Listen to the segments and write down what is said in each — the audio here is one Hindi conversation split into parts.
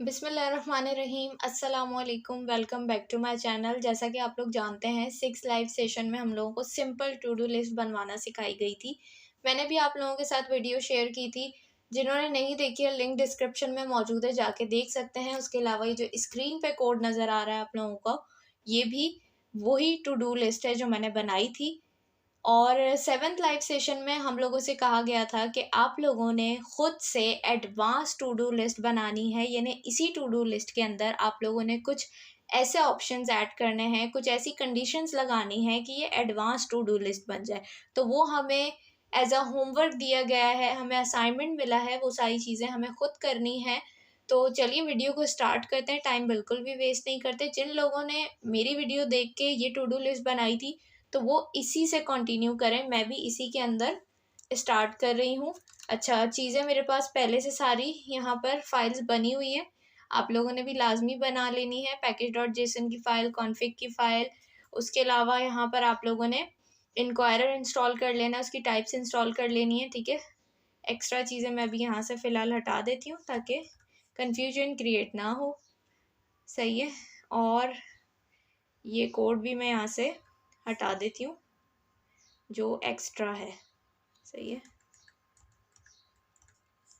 बिस्मिल्लाहिर्रहमानिर्रहीम अस्सलामुअलैकुम। Welcome back to my channel. जैसा कि आप लोग जानते हैं 6 लाइव सेशन में हम लोगों को सिंपल टू डू लिस्ट बनवाना सिखाई गई थी। मैंने भी आप लोगों के साथ वीडियो शेयर की थी। जिन्होंने नहीं देखी है लिंक डिस्क्रिप्शन में मौजूद है, जाके देख सकते हैं। उसके अलावा ये जो स्क्रीन पे कोड नज़र आ रहा है आप लोगों को, ये भी वही टू डू लिस्ट है जो मैंने बनाई थी। और 7th लाइव सेशन में हम लोगों से कहा गया था कि आप लोगों ने खुद से एडवांस टू डू लिस्ट बनानी है, यानी इसी टू डू लिस्ट के अंदर आप लोगों ने कुछ ऐसे ऑप्शंस ऐड करने हैं, कुछ ऐसी कंडीशंस लगानी है कि ये एडवांस टू डू लिस्ट बन जाए। तो वो हमें एज अ होमवर्क दिया गया है, हमें असाइनमेंट मिला है, वो सारी चीज़ें हमें खुद करनी है। तो चलिए वीडियो को स्टार्ट करते हैं, टाइम बिल्कुल भी वेस्ट नहीं करते। जिन लोगों ने मेरी वीडियो देख के ये टू डू लिस्ट बनाई थी तो वो इसी से कंटिन्यू करें, मैं भी इसी के अंदर स्टार्ट कर रही हूँ। अच्छा, चीज़ें मेरे पास पहले से सारी यहाँ पर फाइल्स बनी हुई है, आप लोगों ने भी लाजमी बना लेनी है। package.json की फ़ाइल, कॉन्फ़िग की फ़ाइल, उसके अलावा यहाँ पर आप लोगों ने इंक्वायरर इंस्टॉल कर लेना, उसकी टाइप्स इंस्टॉल कर लेनी है, ठीक है। एक्स्ट्रा चीज़ें मैं भी यहाँ से फ़िलहाल हटा देती हूँ ताकि कन्फ्यूजन क्रिएट ना हो, सही है। और ये कोड भी मैं यहाँ से हटा देती हूँ जो एक्स्ट्रा है, सही है,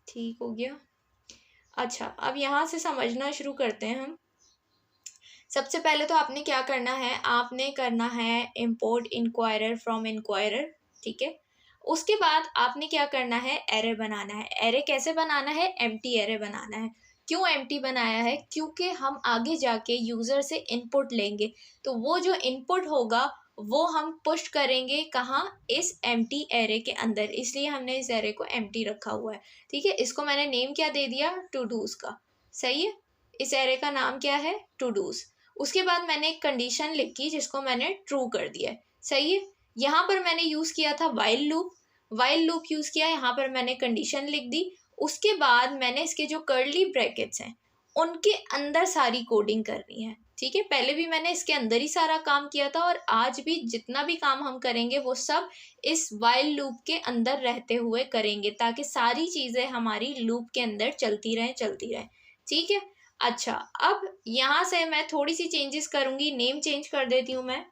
ठीक हो गया। अच्छा, अब यहाँ से समझना शुरू करते हैं हम। सबसे पहले तो आपने क्या करना है, आपने करना है इंपोर्ट इंक्वायरर फ्रॉम इंक्वायरर, ठीक है। उसके बाद आपने क्या करना है, एरे बनाना है। एरे कैसे बनाना है, एम्प्टी एरे बनाना है। क्यों एम्प्टी बनाया है, क्योंकि हम आगे जाके यूज़र से इनपुट लेंगे, तो वो जो इनपुट होगा वो हम पुश करेंगे कहाँ, इस एम्प्टी एरे के अंदर, इसलिए हमने इस एरे को एम्प्टी रखा हुआ है, ठीक है। इसको मैंने नेम क्या दे दिया, टू डूज का, सही है। इस एरे का नाम क्या है, टू डूज। उसके बाद मैंने एक कंडीशन लिखी जिसको मैंने ट्रू कर दिया है, सही है। यहाँ पर मैंने यूज़ किया था while loop, while loop use किया, यहाँ पर मैंने कंडीशन लिख दी। उसके बाद मैंने इसके जो कर्ली ब्रैकेट्स हैं उनके अंदर सारी कोडिंग करनी है, ठीक है। पहले भी मैंने इसके अंदर ही सारा काम किया था और आज भी जितना भी काम हम करेंगे वो सब इस वाइल लूप के अंदर रहते हुए करेंगे, ताकि सारी चीज़ें हमारी लूप के अंदर चलती रहें, ठीक है। अच्छा, अब यहाँ से मैं थोड़ी सी चेंजेस करूँगी, नेम चेंज कर देती हूँ मैं,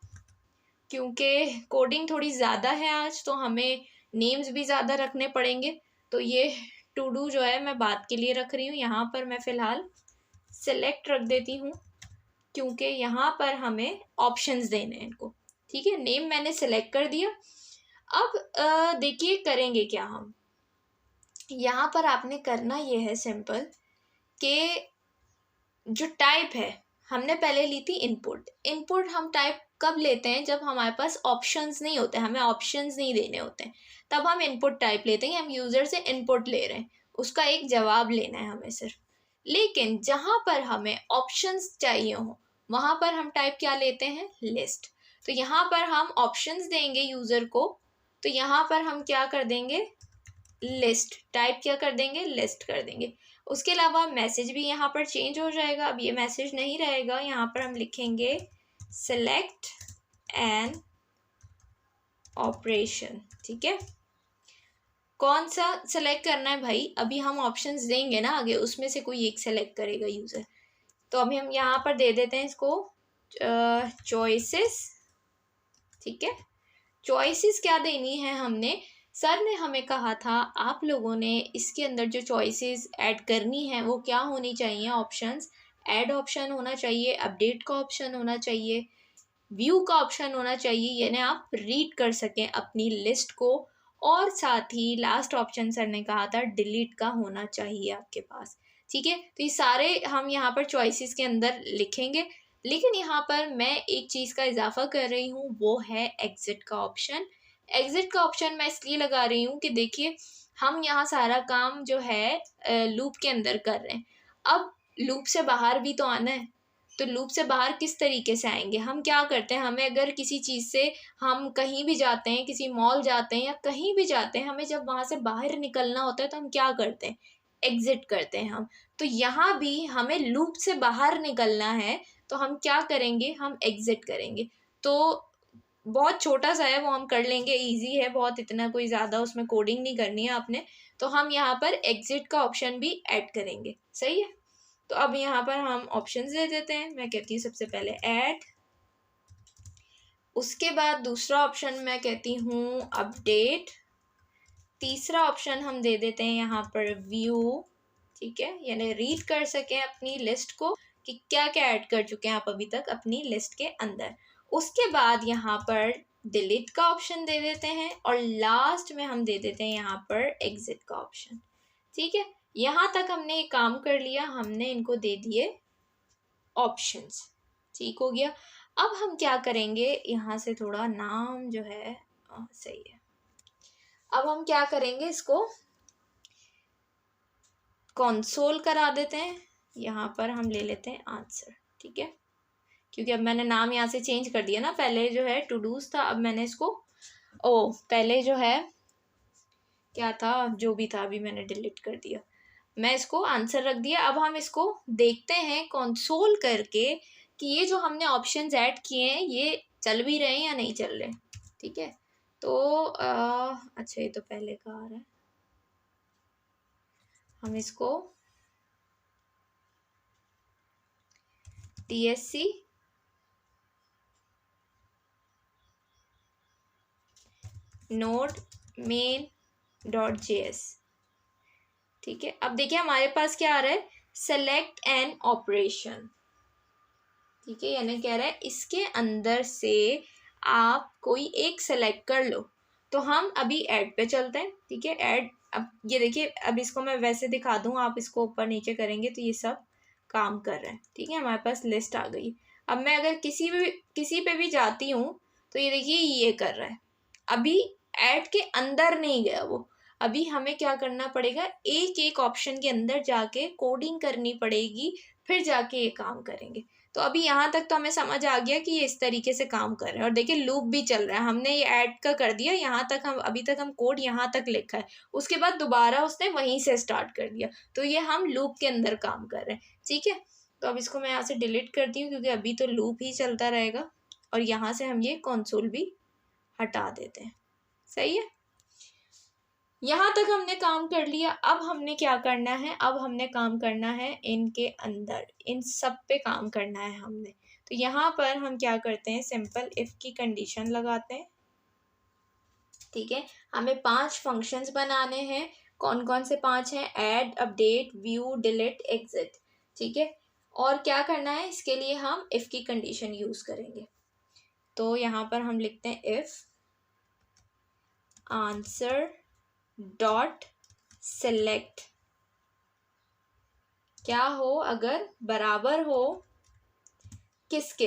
क्योंकि कोडिंग थोड़ी ज़्यादा है आज, तो हमें नेम्स भी ज़्यादा रखने पड़ेंगे। तो ये टू डू जो है मैं बात के लिए रख रही हूँ, यहाँ पर मैं फ़िलहाल सेलेक्ट रख देती हूँ, क्योंकि यहाँ पर हमें ऑप्शंस देने हैं इनको, ठीक है। नेम मैंने सेलेक्ट कर दिया। अब देखिए करेंगे क्या हम, यहाँ पर आपने करना ये है सिंपल कि जो टाइप है हमने पहले ली थी इनपुट। इनपुट हम टाइप कब लेते हैं, जब हमारे पास ऑप्शंस नहीं होते, हमें ऑप्शंस नहीं देने होते हैं, तब हम इनपुट टाइप लेते हैं। हम यूज़र से इनपुट ले रहे हैं, उसका एक जवाब लेना है हमें सिर्फ। लेकिन जहाँ पर हमें ऑप्शंस चाहिए हो वहाँ पर हम टाइप क्या लेते हैं, लिस्ट। तो यहाँ पर हम ऑप्शंस देंगे यूज़र को, तो यहाँ पर हम क्या कर देंगे, लिस्ट टाइप क्या कर देंगे, लिस्ट कर देंगे। उसके अलावा मैसेज भी यहाँ पर चेंज हो जाएगा, अब ये मैसेज नहीं रहेगा, यहाँ पर हम लिखेंगे सेलेक्ट एन ऑपरेशन, ठीक है। कौन सा सेलेक्ट करना है भाई, अभी हम ऑप्शंस देंगे ना आगे, उसमें से कोई एक सेलेक्ट करेगा यूज़र। तो अभी हम यहाँ पर दे देते हैं इसको चॉइसेस, ठीक है। चॉइसेस क्या देनी है हमने, सर ने हमें कहा था आप लोगों ने इसके अंदर जो चॉइसेस ऐड करनी है वो क्या होनी चाहिए, ऑप्शंस। ऐड ऑप्शन होना चाहिए, अपडेट का ऑप्शन होना चाहिए, व्यू का ऑप्शन होना चाहिए, यानी आप रीड कर सकें अपनी लिस्ट को, और साथ ही लास्ट ऑप्शन सर ने कहा था डिलीट का होना चाहिए आपके पास, ठीक है। तो ये सारे हम यहाँ पर चॉइसेस के अंदर लिखेंगे। लेकिन यहाँ पर मैं एक चीज़ का इजाफा कर रही हूँ, वो है एग्जिट का ऑप्शन। एग्जिट का ऑप्शन मैं इसलिए लगा रही हूँ कि देखिए हम यहाँ सारा काम जो है लूप के अंदर कर रहे हैं, अब लूप से बाहर भी तो आना है। तो लूप से बाहर किस तरीके से आएंगे, हम क्या करते हैं, हमें अगर किसी चीज़ से, हम कहीं भी जाते हैं, किसी मॉल जाते हैं या कहीं भी जाते हैं, हमें जब वहाँ से बाहर निकलना होता है तो हम क्या करते हैं, एग्जिट करते हैं हम। तो यहाँ भी हमें लूप से बाहर निकलना है, तो हम क्या करेंगे, हम एग्जिट करेंगे। तो बहुत छोटा सा है, वो हम कर लेंगे, इजी है बहुत, इतना कोई ज़्यादा उसमें कोडिंग नहीं करनी है आपने। तो हम यहाँ पर एग्जिट का ऑप्शन भी ऐड करेंगे, सही है। तो अब यहाँ पर हम ऑप्शंस दे देते हैं। मैं कहती हूँ सबसे पहले ऐड, उसके बाद दूसरा ऑप्शन मैं कहती हूँ अपडेट, तीसरा ऑप्शन हम दे देते हैं यहाँ पर व्यू, ठीक है, यानी रीड कर सकें अपनी लिस्ट को कि क्या क्या ऐड कर चुके हैं आप अभी तक अपनी लिस्ट के अंदर। उसके बाद यहाँ पर डिलीट का ऑप्शन दे देते हैं और लास्ट में हम दे देते हैं यहाँ पर एग्जिट का ऑप्शन, ठीक है। यहाँ तक हमने ये काम कर लिया, हमने इनको दे दिए ऑप्शंस, ठीक हो गया। अब हम क्या करेंगे, यहाँ से थोड़ा नाम जो है सही है। अब हम क्या करेंगे, इसको कंसोल करा देते हैं। यहाँ पर हम ले लेते हैं आंसर, ठीक है, क्योंकि अब मैंने नाम यहाँ से चेंज कर दिया ना, पहले जो है टू डूज था, अब मैंने इसको पहले जो है क्या था, जो भी था अभी मैंने डिलीट कर दिया, मैं इसको आंसर रख दिया। अब हम इसको देखते हैं कंसोल करके कि ये जो हमने ऑप्शंस ऐड किए हैं ये चल भी रहे हैं या नहीं चल रहे, ठीक है। तो अच्छा ये तो पहले का आ रहा है, हम इसको TSC नोड मेन .js, ठीक है। अब देखिए हमारे पास क्या आ रहा है, सेलेक्ट एन ऑपरेशन, ठीक है, यानी कह रहा है इसके अंदर से आप कोई एक सेलेक्ट कर लो। तो हम अभी ऐड पे चलते हैं, ठीक है। ऐड, अब ये देखिए, अब इसको मैं वैसे दिखा दूँ, आप इसको ऊपर नीचे करेंगे तो ये सब काम कर रहा है, ठीक है, हमारे पास लिस्ट आ गई। अब मैं अगर किसी पे भी जाती हूँ तो ये देखिए ये कर रहा है, अभी ऐड के अंदर नहीं गया वो। अभी हमें क्या करना पड़ेगा, एक एक ऑप्शन के अंदर जाके कोडिंग करनी पड़ेगी, फिर जाके ये काम करेंगे। तो अभी यहाँ तक तो हमें समझ आ गया कि ये इस तरीके से काम कर रहे हैं। और देखिए लूप भी चल रहा है, हमने ये ऐड का कर दिया, यहाँ तक हम अभी तक हम कोड यहाँ तक लिखा है, उसके बाद दोबारा उसने वहीं से स्टार्ट कर दिया, तो ये हम लूप के अंदर काम कर रहे हैं, ठीक है। तो अब इसको मैं यहाँ से डिलीट करती हूँ क्योंकि अभी तो लूप ही चलता रहेगा। और यहाँ से हम ये कंसोल भी हटा देते हैं, सही है। यहाँ तक हमने काम कर लिया। अब हमने क्या करना है, अब हमने काम करना है इनके अंदर, इन सब पे काम करना है हमने। तो यहाँ पर हम क्या करते हैं, सिंपल इफ की कंडीशन लगाते हैं, ठीक है। हमें 5 फंक्शंस बनाने हैं। कौन कौन से 5 हैं, add, update, view, delete, exit, ठीक है। और क्या करना है, इसके लिए हम इफ की कंडीशन यूज करेंगे। तो यहाँ पर हम लिखते हैं इफ आंसर डॉट सेलेक्ट, क्या हो, अगर बराबर हो किसके,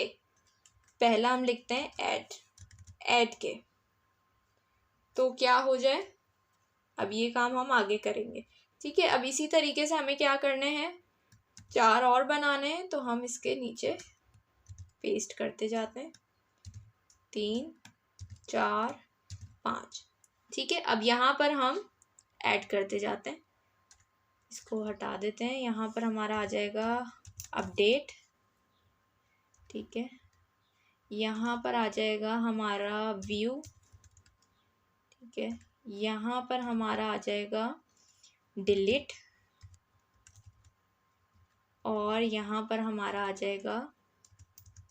पहला हम लिखते हैं ऐड के, तो क्या हो जाए। अब ये काम हम आगे करेंगे, ठीक है। अब इसी तरीके से हमें क्या करने हैं, 4 और बनाने हैं, तो हम इसके नीचे पेस्ट करते जाते हैं, 3 4 5, ठीक है। अब यहाँ पर हम ऐड करते जाते हैं, इसको हटा देते हैं। यहाँ पर हमारा आ जाएगा अपडेट, ठीक है। यहाँ पर आ जाएगा हमारा व्यू, ठीक है। यहाँ पर हमारा आ जाएगा डिलीट, और यहाँ पर हमारा आ जाएगा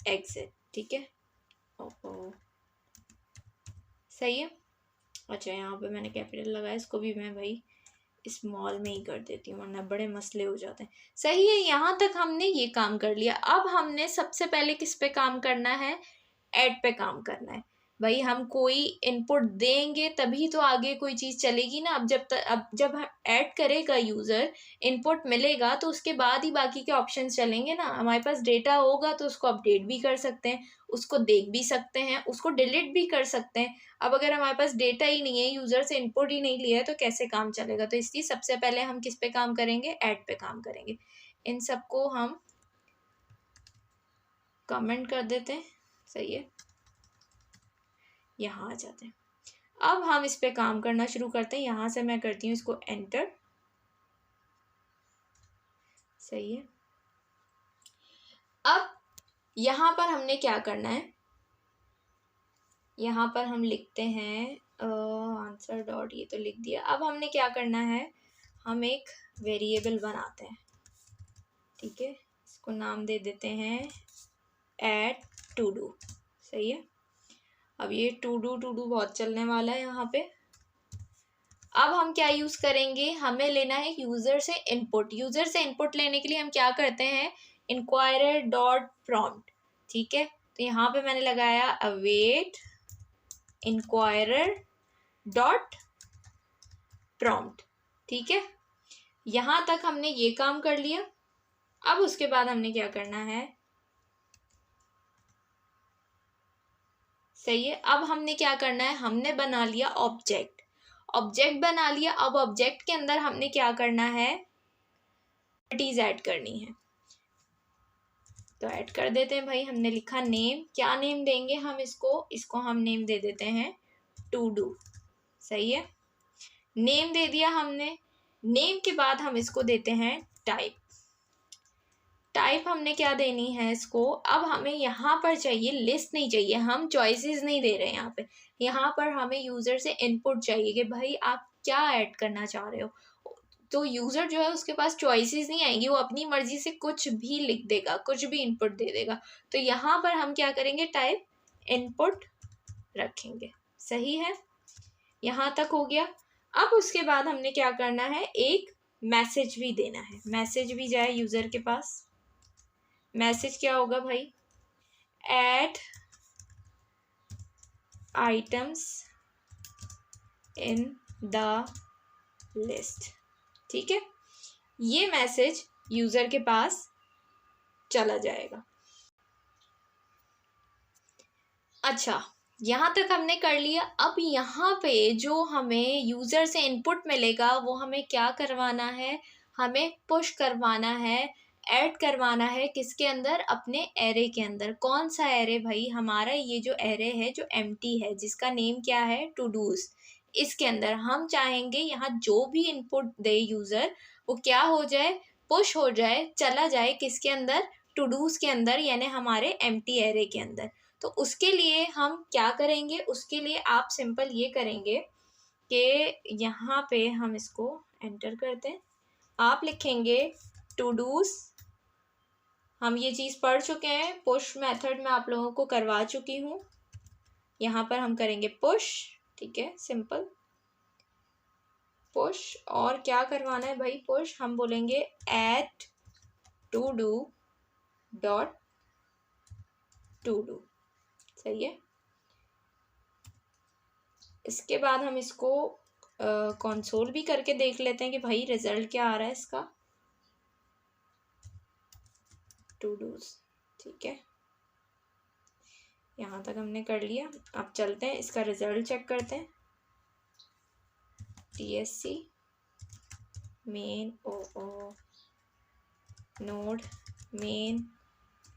एग्जिट, ठीक है। ओहो सही है। अच्छा यहाँ पे मैंने कैपिटल लगाया, इसको भी मैं भाई स्मॉल में ही कर देती हूँ वरना बड़े मसले हो जाते हैं। सही है, यहाँ तक हमने ये काम कर लिया। अब हमने सबसे पहले किस पे काम करना है, ऐड पे काम करना है। भाई हम कोई इनपुट देंगे तभी तो आगे कोई चीज़ चलेगी ना। अब जब ऐड करेगा यूज़र, इनपुट मिलेगा तो उसके बाद ही बाकी के ऑप्शंस चलेंगे ना। हमारे पास डेटा होगा तो उसको अपडेट भी कर सकते हैं, उसको देख भी सकते हैं, उसको डिलीट भी कर सकते हैं। अब अगर हमारे पास डेटा ही नहीं है, यूज़र से इनपुट ही नहीं लिया है, तो कैसे काम चलेगा। तो इसलिए सबसे पहले हम किस पे काम करेंगे, ऐड पे काम करेंगे। इन सबको हम कमेंट कर देते हैं, सही है, यहाँ आ जाते हैं। अब हम इस पे काम करना शुरू करते हैं। यहाँ से मैं करती हूँ इसको एंटर, सही है। अब यहाँ पर हमने क्या करना है, यहाँ पर हम लिखते हैं आंसर डॉट, ये तो लिख दिया। अब हमने क्या करना है, हम एक वेरिएबल बनाते हैं, ठीक है, इसको नाम दे देते हैं ऐड टू डू। सही है, अब ये टू डू बहुत चलने वाला है यहाँ पे। अब हम क्या यूज़ करेंगे, हमें लेना है यूज़र से इनपुट। यूज़र से इनपुट लेने के लिए हम क्या करते हैं, इंक्वायरर डॉट प्रॉम्प्ट। ठीक है, तो यहाँ पे मैंने लगाया अवेट इंक्वायरर डॉट प्रॉम्प्ट। ठीक है, यहाँ तक हमने ये काम कर लिया। अब उसके बाद हमने क्या करना है, सही है, अब हमने क्या करना है, हमने बना लिया ऑब्जेक्ट। ऑब्जेक्ट बना लिया, अब ऑब्जेक्ट के अंदर हमने क्या करना है, प्रॉपर्टीज ऐड करनी है। तो ऐड कर देते हैं भाई। हमने लिखा नेम, क्या नेम देंगे हम इसको हम नेम दे देते हैं टू डू। सही है, नेम दे दिया हमने। नेम के बाद हम इसको देते हैं टाइप। टाइप हमने क्या देनी है इसको, अब हमें यहाँ पर चाहिए लिस्ट, नहीं चाहिए, हम चॉइसेस नहीं दे रहे हैं यहाँ पे। यहाँ पर हमें यूज़र से इनपुट चाहिए कि भाई आप क्या ऐड करना चाह रहे हो। तो यूज़र जो है उसके पास चॉइसेस नहीं आएंगी, वो अपनी मर्जी से कुछ भी लिख देगा, कुछ भी इनपुट दे देगा। तो यहाँ पर हम क्या करेंगे, टाइप इनपुट रखेंगे। सही है, यहाँ तक हो गया। अब उसके बाद हमने क्या करना है, एक मैसेज भी देना है। मैसेज भी जाए यूज़र के पास। मैसेज क्या होगा भाई, add items in the list. ठीक है, ये मैसेज यूज़र के पास चला जाएगा। अच्छा, यहाँ तक हमने कर लिया। अब यहाँ पे जो हमें यूज़र से इनपुट मिलेगा वो हमें क्या करवाना है, हमें पुश करवाना है, ऐड करवाना है। किसके अंदर, अपने एरे के अंदर। कौन सा एरे भाई, हमारा ये जो एरे है जो एम्प्टी है, जिसका नेम क्या है, टू डूज। इसके अंदर हम चाहेंगे यहाँ जो भी इनपुट दे यूज़र, वो क्या हो जाए, पुश हो जाए, चला जाए किसके अंदर, टू डूज के अंदर, यानी हमारे एम्प्टी एरे के अंदर। तो उसके लिए हम क्या करेंगे, उसके लिए आप सिंपल ये करेंगे कि यहाँ पे हम इसको एंटर करते हैं। आप लिखेंगे टू डूज, हम ये चीज़ पढ़ चुके हैं, पुश मेथड में आप लोगों को करवा चुकी हूँ। यहाँ पर हम करेंगे पुश। ठीक है, सिंपल पुश। और क्या करवाना है भाई, पुश हम बोलेंगे add to do dot to do. सही है, इसके बाद हम इसको कंसोल भी करके देख लेते हैं कि भाई रिजल्ट क्या आ रहा है इसका, टू डूज। ठीक है, यहाँ तक हमने कर लिया। अब चलते हैं इसका रिजल्ट चेक करते हैं। TSC मेन ओ नोड मेन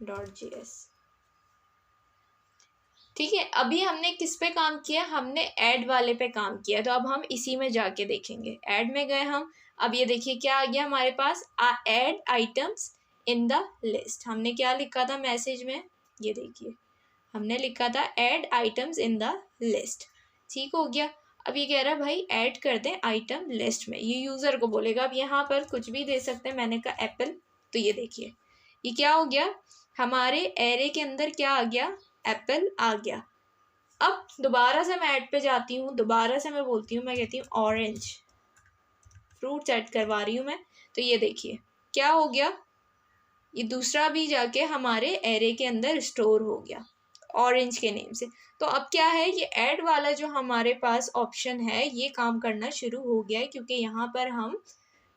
डॉट JS। ठीक है, अभी हमने किस पे काम किया, हमने ऐड वाले पे काम किया। तो अब हम इसी में जाके देखेंगे। ऐड में गए हम, अब ये देखिए क्या आ गया हमारे पास, add items in the list. हमने क्या लिखा था मैसेज में, ये देखिए हमने लिखा था add items in the list. ठीक हो गया। अब ये कह रहा है भाई ऐड कर दें आइटम लिस्ट में, ये यूज़र को बोलेगा। अब यहाँ पर कुछ भी दे सकते हैं, मैंने कहा एप्पल। तो ये देखिए ये क्या हो गया, हमारे एरे के अंदर क्या आ गया, एप्पल आ गया। अब दोबारा से मैं ऐड पे जाती हूँ, दोबारा से मैं बोलती हूँ, मैं कहती हूँ ऑरेंज फ्रूट ऐड करवा रही हूँ मैं। तो ये देखिए क्या हो गया, ये दूसरा भी जाके हमारे एरे के अंदर स्टोर हो गया ऑरेंज के नेम से। तो अब क्या है, ये ऐड वाला जो हमारे पास ऑप्शन है ये काम करना शुरू हो गया है, क्योंकि यहाँ पर हम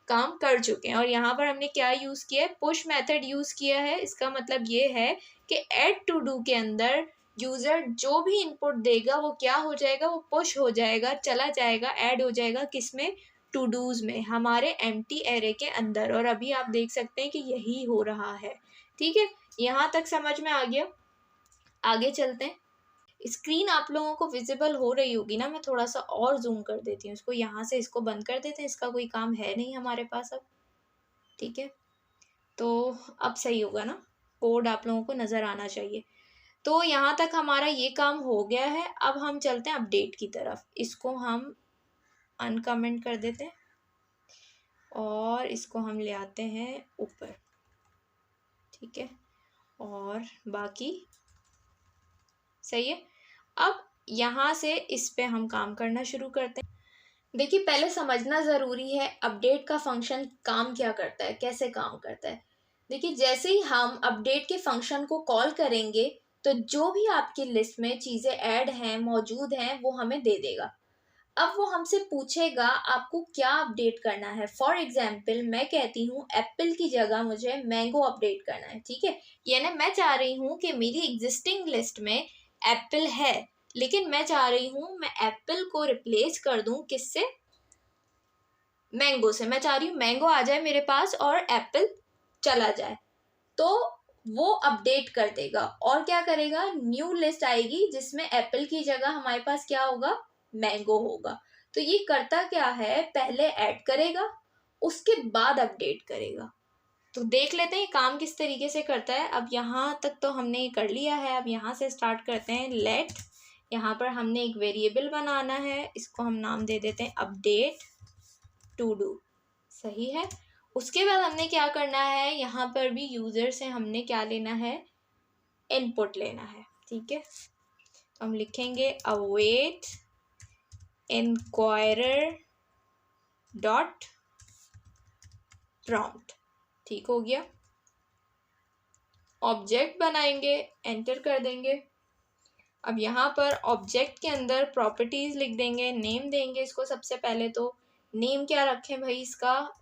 काम कर चुके हैं। और यहाँ पर हमने क्या यूज़ किया है, पुश मेथड यूज़ किया है। इसका मतलब ये है कि ऐड टू डू के अंदर यूज़र जो भी इनपुट देगा वो क्या हो जाएगा, वो पुश हो जाएगा, चला जाएगा, ऐड हो जाएगा किसमें, टू डूज में, हमारे एम्प्टी एरे के अंदर। और अभी आप देख सकते हैं कि यही हो रहा है। ठीक है, यहाँ तक समझ में आ गया। आगे चलते हैं। स्क्रीन आप लोगों को विजिबल हो रही होगी ना, मैं थोड़ा सा और जूम कर देती हूँ इसको। यहाँ से इसको बंद कर देते हैं, इसका कोई काम है नहीं हमारे पास अब। ठीक है, तो अब सही होगा ना, कोड आप लोगों को नज़र आना चाहिए। तो यहाँ तक हमारा ये काम हो गया है। अब हम चलते हैं अपडेट की तरफ। इसको हम अनकमेंट कर देते हैं और इसको हम ले आते हैं ऊपर। ठीक है, और बाकी सही है। अब यहाँ से इस पे हम काम करना शुरू करते हैं। देखिए, पहले समझना ज़रूरी है अपडेट का फंक्शन काम क्या करता है, कैसे काम करता है। देखिए, जैसे ही हम अपडेट के फंक्शन को कॉल करेंगे तो जो भी आपकी लिस्ट में चीज़ें ऐड हैं, मौजूद हैं, वो हमें दे देगा। अब वो हमसे पूछेगा आपको क्या अपडेट करना है। फॉर एग्जाम्पल मैं कहती हूँ एप्पल की जगह मुझे मैंगो अपडेट करना है, ठीक है। यानी मैं चाह रही हूँ कि मेरी एग्जिस्टिंग लिस्ट में एप्पल है, लेकिन मैं चाह रही हूँ मैं एप्पल को रिप्लेस कर दूं किससे, मैंगो से। मैं चाह रही हूँ मैंगो आ जाए मेरे पास और एप्पल चला जाए। तो वो अपडेट कर देगा और क्या करेगा, न्यू लिस्ट आएगी जिसमें एप्पल की जगह हमारे पास क्या होगा, मैंगो होगा। तो ये करता क्या है, पहले ऐड करेगा उसके बाद अपडेट करेगा। तो देख लेते हैं ये काम किस तरीके से करता है। अब यहाँ तक तो हमने ये कर लिया है। अब यहाँ से स्टार्ट करते हैं। लेट, यहाँ पर हमने एक वेरिएबल बनाना है, इसको हम नाम दे देते हैं अपडेट टू डू, सही है। उसके बाद हमने क्या करना है, यहाँ पर भी यूज़र से हमने क्या लेना है, इनपुट लेना है, ठीक है। तो हम लिखेंगे अवेट इंक्वायरर डॉट प्रॉम्प्ट, ठीक हो गया। ऑब्जेक्ट बनाएंगे, एंटर कर देंगे। अब यहाँ पर ऑब्जेक्ट के अंदर प्रॉपर्टीज लिख देंगे, नेम देंगे इसको। सबसे पहले तो नेम क्या रखें भाई,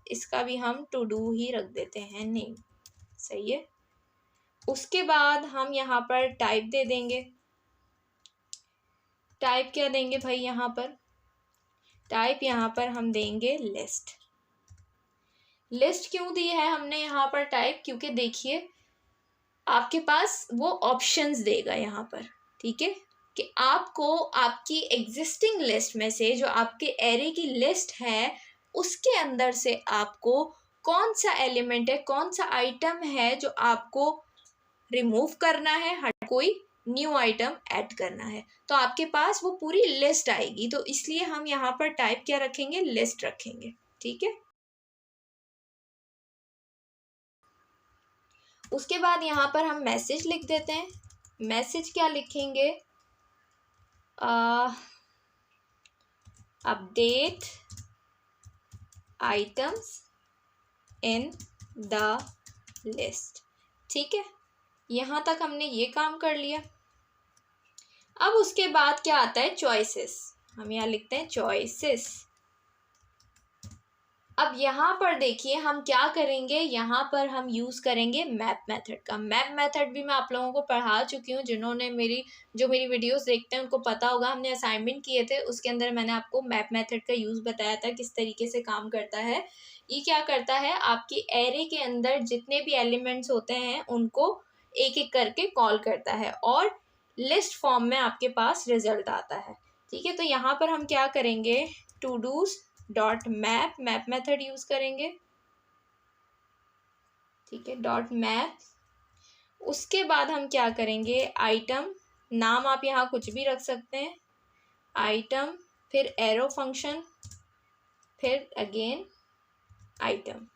इसका भी हम टू डू ही रख देते हैं नेम, सही है। उसके बाद हम यहाँ पर टाइप दे देंगे। टाइप क्या देंगे भाई, यहाँ पर टाइप यहाँ पर हम देंगे लिस्ट। लिस्ट क्यों दी है हमने यहाँ पर टाइप, क्योंकि देखिए आपके पास वो ऑप्शंस देगा यहाँ पर, ठीक है, कि आपको आपकी एग्जिस्टिंग लिस्ट में से, जो आपके एरे की लिस्ट है, उसके अंदर से आपको कौन सा एलिमेंट है, कौन सा आइटम है जो आपको रिमूव करना है, हर कोई न्यू आइटम ऐड करना है। तो आपके पास वो पूरी लिस्ट आएगी। तो इसलिए हम यहाँ पर टाइप क्या रखेंगे, लिस्ट रखेंगे, ठीक है। उसके बाद यहाँ पर हम मैसेज लिख देते हैं। मैसेज क्या लिखेंगे, update items in the list, ठीक है। यहाँ तक हमने ये काम कर लिया। अब उसके बाद क्या आता है, चॉइसेस। हम यहाँ लिखते हैं चॉइसेस। अब यहाँ पर देखिए हम क्या करेंगे, यहाँ पर हम यूज़ करेंगे मैप मेथड का। मैप मेथड भी मैं आप लोगों को पढ़ा चुकी हूँ, जिन्होंने मेरी वीडियोस देखते हैं उनको पता होगा। हमने असाइनमेंट किए थे, उसके अंदर मैंने आपको मैप मेथड का यूज़ बताया था, किस तरीके से काम करता है। ये क्या करता है, आपकी एरे के अंदर जितने भी एलिमेंट्स होते हैं उनको एक एक करके कॉल करता है और लिस्ट फॉर्म में आपके पास रिजल्ट आता है, ठीक है। तो यहाँ पर हम क्या करेंगे, to dos dot map, map method use करेंगे, ठीक है, डॉट मैप। उसके बाद हम क्या करेंगे, आइटम, नाम आप यहाँ कुछ भी रख सकते हैं, आइटम, फिर एरो फंक्शन, फिर अगेन आइटम।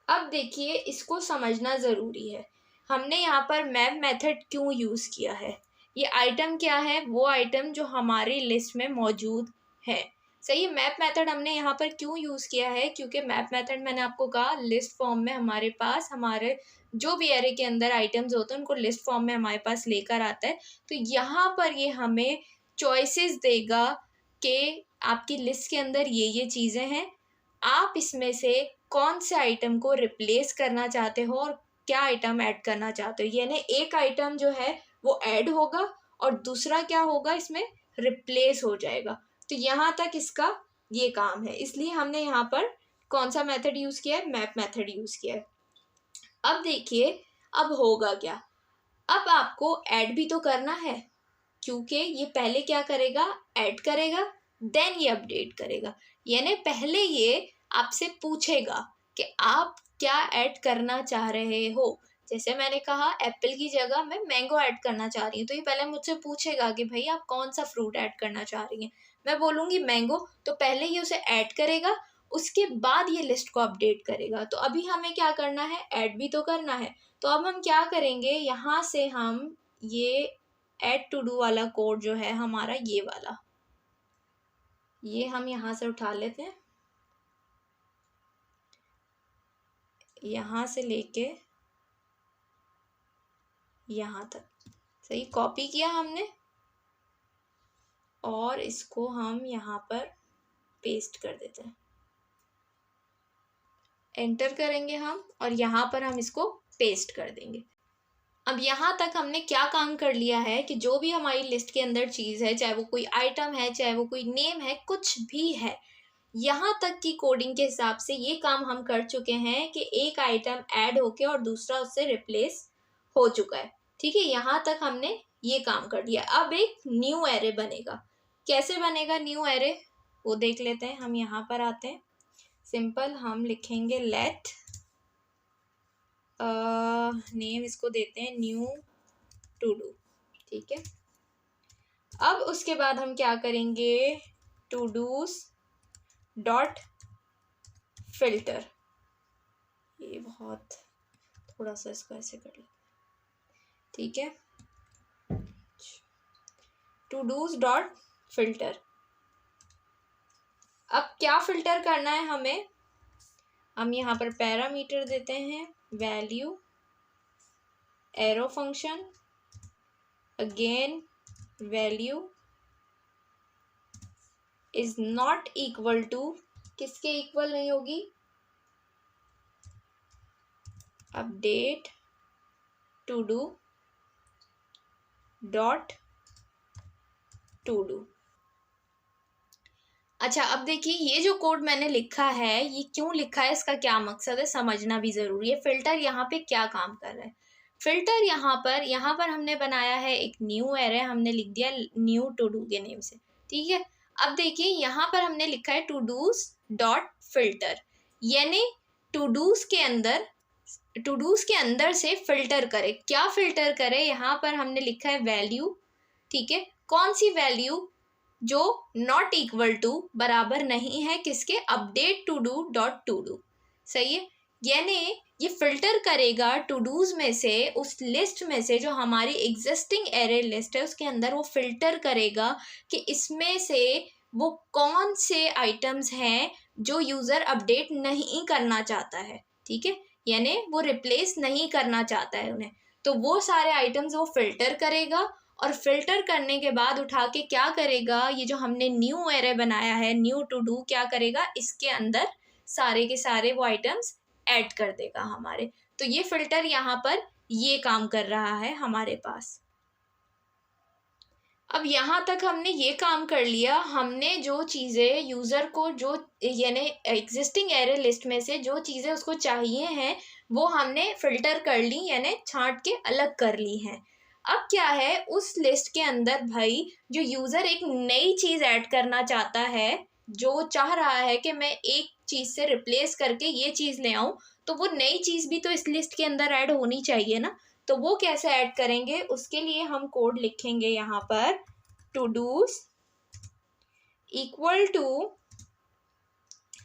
अब देखिए इसको समझना ज़रूरी है, हमने यहाँ पर मैप मेथड क्यों यूज़ किया है। ये आइटम क्या है, वो आइटम जो हमारी लिस्ट में मौजूद है, सही है। मैप मेथड हमने यहाँ पर क्यों यूज़ किया है, क्योंकि मैप मेथड मैंने आपको कहा लिस्ट फॉर्म में हमारे पास हमारे जो भी एरे के अंदर आइटम्स होते हैं उनको लिस्ट फॉर्म में हमारे पास लेकर आता है। तो यहाँ पर ये हमें चॉइसेस देगा कि आपकी लिस्ट के अंदर ये चीज़ें हैं, आप इसमें से कौन से आइटम को रिप्लेस करना चाहते हो और क्या आइटम ऐड करना चाहते हो। यानी एक आइटम जो है वो ऐड होगा और दूसरा क्या होगा, इसमें रिप्लेस हो जाएगा। तो यहाँ तक इसका ये काम है, इसलिए हमने यहाँ पर कौन सा मेथड यूज़ किया है, मैप मेथड यूज़ किया है। अब देखिए अब होगा क्या, अब आपको ऐड भी तो करना है, क्योंकि ये पहले क्या करेगा, ऐड करेगा, देन ये अपडेट करेगा। यानी पहले ये आपसे पूछेगा कि आप क्या ऐड करना चाह रहे हो। जैसे मैंने कहा एप्पल की जगह मैं मैंगो ऐड करना चाह रही हूँ, तो ये पहले मुझसे पूछेगा कि भाई आप कौन सा फ्रूट ऐड करना चाह रही हैं। मैं बोलूँगी मैंगो, तो पहले ये उसे ऐड करेगा उसके बाद ये लिस्ट को अपडेट करेगा। तो अभी हमें क्या करना है, ऐड भी तो करना है। तो अब हम क्या करेंगे, यहाँ से हम ये ऐड टू डू वाला कोड जो है हमारा, ये वाला, ये हम यहाँ से उठा लेते हैं, यहाँ से लेके यहाँ तक, सही कॉपी किया हमने, और इसको हम यहाँ पर पेस्ट कर देते हैं, एंटर करेंगे हम, और यहाँ पर हम इसको पेस्ट कर देंगे। अब यहाँ तक हमने क्या काम कर लिया है कि जो भी हमारी लिस्ट के अंदर चीज़ है, चाहे वो कोई आइटम है, चाहे वो कोई नेम है, कुछ भी है, यहाँ तक की कोडिंग के हिसाब से ये काम हम कर चुके हैं कि एक आइटम ऐड होके और दूसरा उससे रिप्लेस हो चुका है। ठीक है, यहाँ तक हमने ये काम कर दिया। अब एक न्यू एरे बनेगा। कैसे बनेगा न्यू एरे, वो देख लेते हैं। हम यहाँ पर आते हैं, सिंपल हम लिखेंगे लेट नेम, इसको देते हैं न्यू टू डू। ठीक है, अब उसके बाद हम क्या करेंगे, टू डूज डॉट फिल्टर, ये बहुत थोड़ा सा इसको ऐसे कर लेते, ठीक है, टू डूज डॉट फिल्टर। अब क्या फिल्टर करना है हमें, हम यहाँ पर पैरामीटर देते हैं value, arrow function, again value is not equal to, किसके इक्वल नहीं होगी, update to do dot to do. अच्छा, अब देखिए ये जो कोड मैंने लिखा है, ये क्यों लिखा है, इसका क्या मकसद है, समझना भी जरूरी है। फिल्टर यहाँ पे क्या काम कर रहा है, फिल्टर यहाँ पर हमने बनाया है एक न्यू एरे, हमने लिख दिया न्यू टू डू के नेम से। ठीक है, अब देखिए यहाँ पर हमने लिखा है टू डूज डॉट फिल्टर, यानी टू डूज के अंदर से फिल्टर करे। क्या फिल्टर करे, यहाँ पर हमने लिखा है वैल्यू। ठीक है, कौन सी वैल्यू, जो नॉट इक्वल टू, बराबर नहीं है किसके, update to do dot to do. सही है, यानी ये फिल्टर करेगा टू डूज में से, उस लिस्ट में से जो हमारी एग्जिस्टिंग एरे लिस्ट है उसके अंदर वो फिल्टर करेगा कि इसमें से वो कौन से आइटम्स हैं जो यूज़र अपडेट नहीं करना चाहता है। ठीक है, यानी वो रिप्लेस नहीं करना चाहता है उन्हें, तो वो सारे आइटम्स वो फिल्टर करेगा, और फिल्टर करने के बाद उठा के क्या करेगा, ये जो हमने न्यू एरे बनाया है न्यू टू डू, क्या करेगा, इसके अंदर सारे के सारे वो आइटम्स ऐड कर देगा हमारे। तो ये फिल्टर यहाँ पर ये काम कर रहा है हमारे पास। अब यहाँ तक हमने ये काम कर लिया, हमने जो चीज़ें यूज़र को, जो यानी एग्जिस्टिंग एरे लिस्ट में से जो चीज़ें उसको चाहिए हैं वो हमने फिल्टर कर ली, यानी छांट के अलग कर ली हैं। अब क्या है, उस लिस्ट के अंदर भाई जो यूज़र एक नई चीज़ ऐड करना चाहता है, जो चाह रहा है कि मैं एक चीज़ से रिप्लेस करके ये चीज़ ले आऊँ, तो वो नई चीज़ भी तो इस लिस्ट के अंदर ऐड होनी चाहिए ना। तो वो कैसे ऐड करेंगे, उसके लिए हम कोड लिखेंगे यहाँ पर to dos equal to,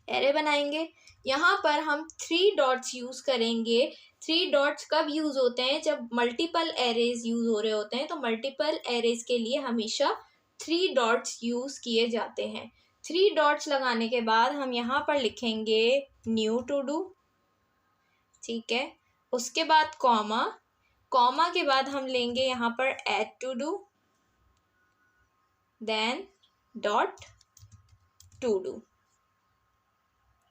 array बनाएंगे, यहाँ पर हम 3 डॉट्स यूज़ करेंगे। 3 डॉट्स कब यूज़ होते हैं, जब मल्टीपल एरेज यूज़ हो रहे होते हैं, तो मल्टीपल एरेज के लिए हमेशा 3 डॉट्स यूज़ किए जाते हैं। 3 डॉट्स लगाने के बाद हम यहाँ पर लिखेंगे न्यू टू डू। ठीक है, उसके बाद कॉमा, कॉमा के बाद हम लेंगे यहाँ पर add to do, then dot to do.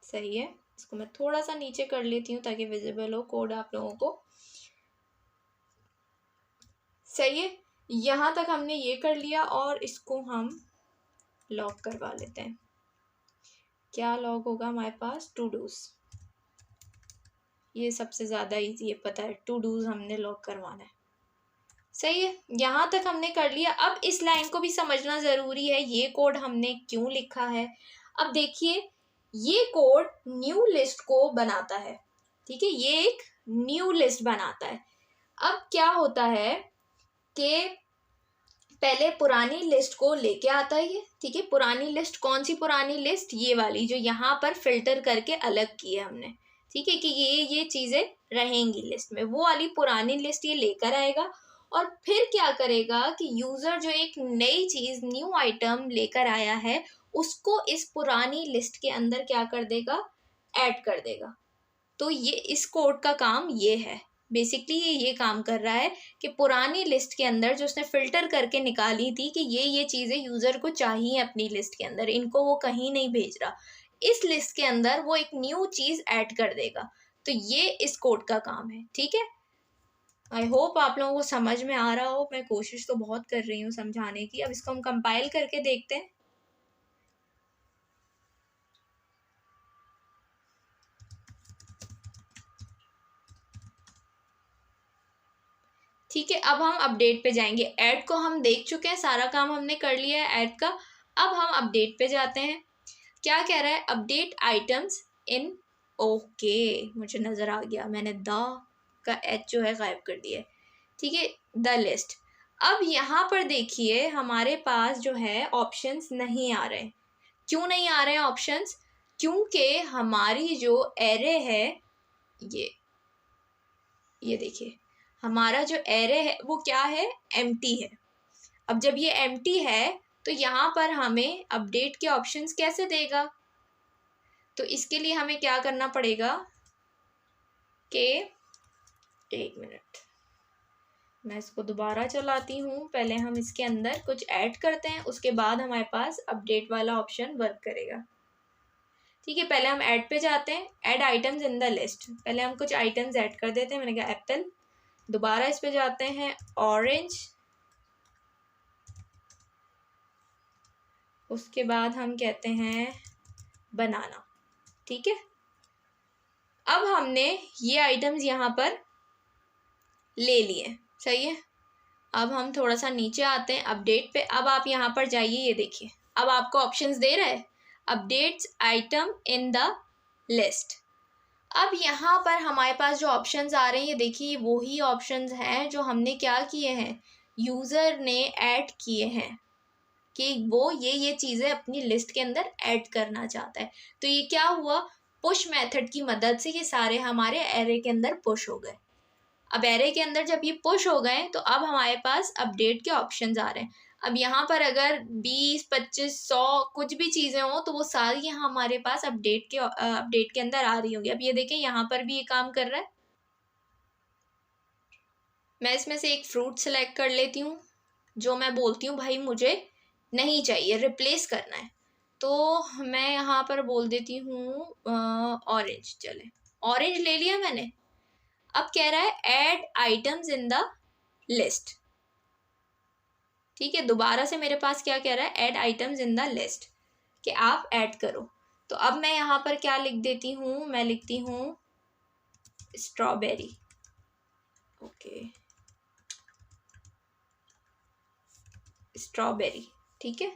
सही है, इसको मैं थोड़ा सा नीचे कर लेती हूँ ताकि विजिबल हो कोड आप लोगों को। सही है, यहाँ तक हमने ये कर लिया, और इसको हम लॉक करवा लेते हैं। क्या लॉक होगा हमारे पास, टू डूज, ये सबसे ज़्यादा इजी है, पता है, टू डूज हमने लॉक करवाना है। सही है, यहाँ तक हमने कर लिया। अब इस लाइन को भी समझना ज़रूरी है, ये कोड हमने क्यों लिखा है। अब देखिए, ये कोड न्यू लिस्ट को बनाता है। ठीक है, ये एक न्यू लिस्ट बनाता है। अब क्या होता है कि पहले पुरानी लिस्ट को लेके आता है ये, ठीक है। पुरानी लिस्ट कौन सी पुरानी लिस्ट, ये वाली जो यहाँ पर फिल्टर करके अलग की है हमने, ठीक है, कि ये चीज़ें रहेंगी लिस्ट में, वो वाली पुरानी लिस्ट ये लेकर आएगा। और फिर क्या करेगा कि यूज़र जो एक नई चीज़, न्यू आइटम लेकर आया है, उसको इस पुरानी लिस्ट के अंदर क्या कर देगा, ऐड कर देगा। तो ये इस कोड का काम ये है, बेसिकली ये काम कर रहा है कि पुरानी लिस्ट के अंदर जो उसने फ़िल्टर करके निकाली थी कि ये चीज़ें यूज़र को चाहिए अपनी लिस्ट के अंदर, इनको वो कहीं नहीं भेज रहा, इस लिस्ट के अंदर वो एक न्यू चीज़ ऐड कर देगा। तो ये इस कोड का काम है, ठीक है। आई होप आप लोगों को समझ में आ रहा हो, मैं कोशिश तो बहुत कर रही हूँ समझाने की। अब इसको हम कंपाइल करके देखते हैं। ठीक है, अब हम अपडेट पे जाएंगे। ऐड को हम देख चुके हैं, सारा काम हमने कर लिया है ऐड का। अब हम अपडेट पे जाते हैं। क्या कह रहा है, अपडेट आइटम्स इन, ओके मुझे नज़र आ गया, मैंने द का एच जो है गायब कर दिया है, ठीक है, द लिस्ट। अब यहाँ पर देखिए हमारे पास जो है ऑप्शंस नहीं आ रहे हैं। क्यों नहीं आ रहे हैं ऑप्शंस, क्योंकि हमारी जो एरे है, ये देखिए हमारा जो एरे है वो क्या है, एम्प्टी है। अब जब ये एम्प्टी है तो यहाँ पर हमें अपडेट के ऑप्शंस कैसे देगा, तो इसके लिए हमें क्या करना पड़ेगा कि, एक मिनट मैं इसको दोबारा चलाती हूँ, पहले हम इसके अंदर कुछ ऐड करते हैं, उसके बाद हमारे पास अपडेट वाला ऑप्शन वर्क करेगा, ठीक है। पहले हम ऐड पे जाते हैं, add items in the list, पहले हम कुछ आइटम्स ऐड कर देते हैं। मैंने कहा एप्पल, दोबारा इस पे जाते हैं ऑरेंज, उसके बाद हम कहते हैं बनाना, ठीक है। अब हमने ये आइटम्स यहाँ पर ले लिए, सही है। अब हम थोड़ा सा नीचे आते हैं अपडेट पे। अब आप यहाँ पर जाइए, ये देखिए अब आपको ऑप्शंस दे रहा है, updates item in the list. अब यहाँ पर हमारे पास जो ऑप्शंस आ रहे हैं, ये देखिए वही ऑप्शंस हैं जो हमने क्या किए हैं, यूज़र ने ऐड किए हैं, कि वो ये चीज़ें अपनी लिस्ट के अंदर ऐड करना चाहता है। तो ये क्या हुआ, पुश मेथड की मदद से ये सारे हमारे एरे के अंदर पुश हो गए। अब एरे के अंदर जब ये पुश हो गए तो अब हमारे पास अपडेट के ऑप्शंस आ रहे हैं। अब यहाँ पर अगर 20, 25, 100 कुछ भी चीज़ें हो तो वो सारी यहाँ हमारे पास अपडेट के अंदर आ रही होंगी। अब ये देखें यहाँ पर भी ये काम कर रहा है। मैं इसमें से एक फ्रूट सेलेक्ट कर लेती हूँ, जो मैं बोलती हूँ भाई मुझे नहीं चाहिए, रिप्लेस करना है, तो मैं यहाँ पर बोल देती हूँ ऑरेंज। चले, ऑरेंज ले लिया मैंने। अब कह रहा है add items in the list, ठीक है। दोबारा से मेरे पास क्या कह रहा है, add items in the list, कि आप ऐड करो। तो अब मैं यहाँ पर क्या लिख देती हूँ, मैं लिखती हूँ स्ट्रॉबेरी, ओके स्ट्रॉबेरी, ठीक है,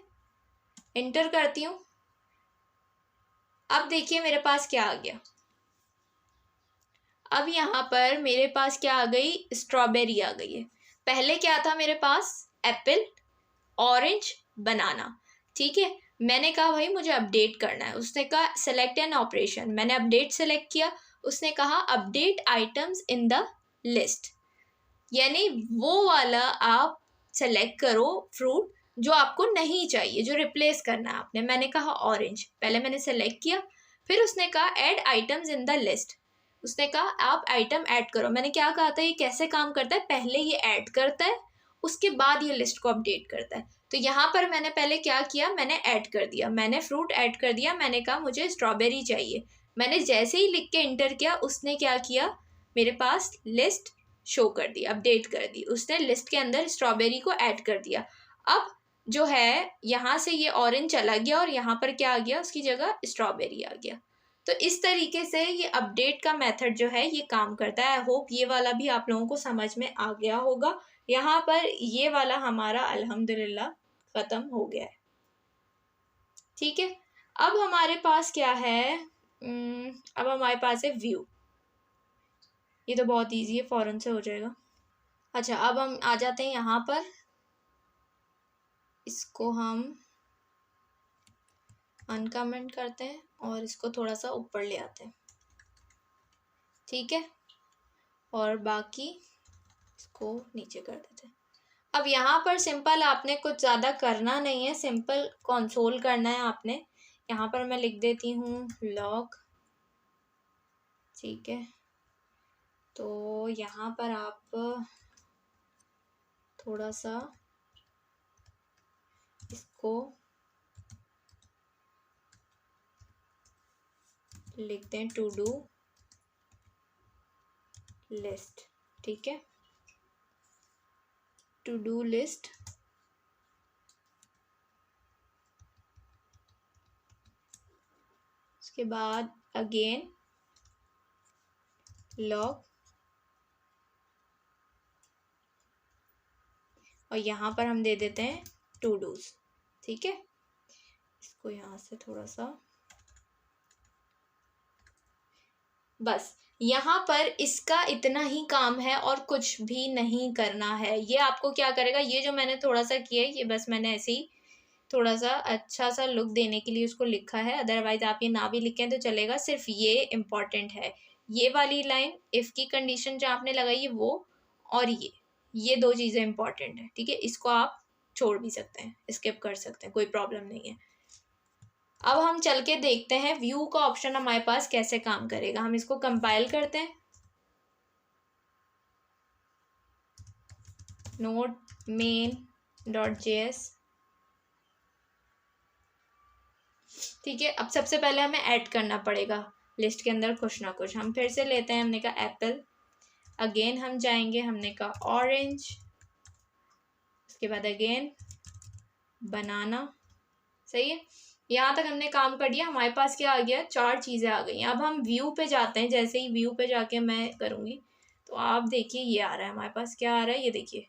इंटर करती हूँ। अब देखिए मेरे पास क्या आ गया, अब यहाँ पर मेरे पास क्या आ गई, स्ट्रॉबेरी आ गई है। पहले क्या था मेरे पास, एप्पल, ऑरेंज, बनाना, ठीक है। मैंने कहा भाई मुझे अपडेट करना है, उसने कहा सेलेक्ट एन ऑपरेशन, मैंने अपडेट सेलेक्ट किया, उसने कहा update items in the list, यानी वो वाला आप सेलेक्ट करो फ्रूट जो आपको नहीं चाहिए, जो रिप्लेस करना है आपने। मैंने कहा ऑरेंज, पहले मैंने सेलेक्ट किया, फिर उसने कहा add items in the list, उसने कहा आप आइटम ऐड करो। मैंने क्या कहा था, ये कैसे काम करता है, पहले ये ऐड करता है, उसके बाद ये लिस्ट को अपडेट करता है। तो यहाँ पर मैंने पहले क्या किया, मैंने ऐड कर दिया, मैंने फ्रूट ऐड कर दिया, मैंने कहा मुझे स्ट्रॉबेरी चाहिए। मैंने जैसे ही लिख के इंटर किया, उसने क्या किया, मेरे पास लिस्ट शो कर दी, अपडेट कर दी, उसने लिस्ट के अंदर स्ट्रॉबेरी को ऐड कर दिया। अब जो है यहाँ से ये ऑरेंज चला गया और यहाँ पर क्या आ गया, उसकी जगह स्ट्रॉबेरी आ गया। तो इस तरीके से ये अपडेट का मेथड जो है ये काम करता है। आई होप ये वाला भी आप लोगों को समझ में आ गया होगा। यहाँ पर ये वाला हमारा अल्हम्दुलिल्लाह ख़त्म हो गया है, ठीक है। अब हमारे पास क्या है, अब हमारे पास है व्यू, ये तो बहुत इजी है, फ़ौरन से हो जाएगा। अच्छा, अब हम आ जाते हैं यहाँ पर, इसको हम अनकमेंट करते हैं और इसको थोड़ा सा ऊपर ले आते हैं, ठीक है, और बाकी इसको नीचे कर देते हैं। अब यहाँ पर सिंपल आपने कुछ ज़्यादा करना नहीं है, सिंपल कंसोल करना है आपने। यहाँ पर मैं लिख देती हूँ लॉग, ठीक है। तो यहाँ पर आप थोड़ा सा इसको लिखते हैं टू डू लिस्ट, ठीक है, टू डू लिस्ट। उसके बाद अगेन लॉग, और यहाँ पर हम दे देते हैं टू डूज, ठीक है। इसको यहाँ से थोड़ा सा, बस यहाँ पर इसका इतना ही काम है और कुछ भी नहीं करना है। ये आपको क्या करेगा, ये जो मैंने थोड़ा सा किया है, ये बस मैंने ऐसे ही थोड़ा सा अच्छा सा लुक देने के लिए उसको लिखा है, अदरवाइज आप ये ना भी लिखें तो चलेगा। सिर्फ ये इम्पॉर्टेंट है, ये वाली लाइन इफ़ की कंडीशन जो आपने लगाई है वो, और ये दो चीज़ें इम्पॉर्टेंट है, ठीक है। इसको आप छोड़ भी सकते हैं, स्किप कर सकते हैं, कोई प्रॉब्लम नहीं है। अब हम चल के देखते हैं व्यू का ऑप्शन हमारे पास कैसे काम करेगा। हम इसको कंपाइल करते हैं, नोड मेन डॉट जेएस, ठीक है। अब सबसे पहले हमें ऐड करना पड़ेगा लिस्ट के अंदर कुछ ना कुछ। हम फिर से लेते हैं, हमने कहा एप्पल, अगेन हम जाएंगे, हमने कहा ऑरेंज, उसके बाद अगेन बनाना, सही है। यहाँ तक हमने काम कर दिया, हमारे पास क्या आ गया, 4 चीज़ें आ गई। अब हम व्यू पे जाते हैं, जैसे ही व्यू पे जाके मैं करूँगी तो आप देखिए ये आ रहा है हमारे पास, क्या आ रहा है ये देखिए,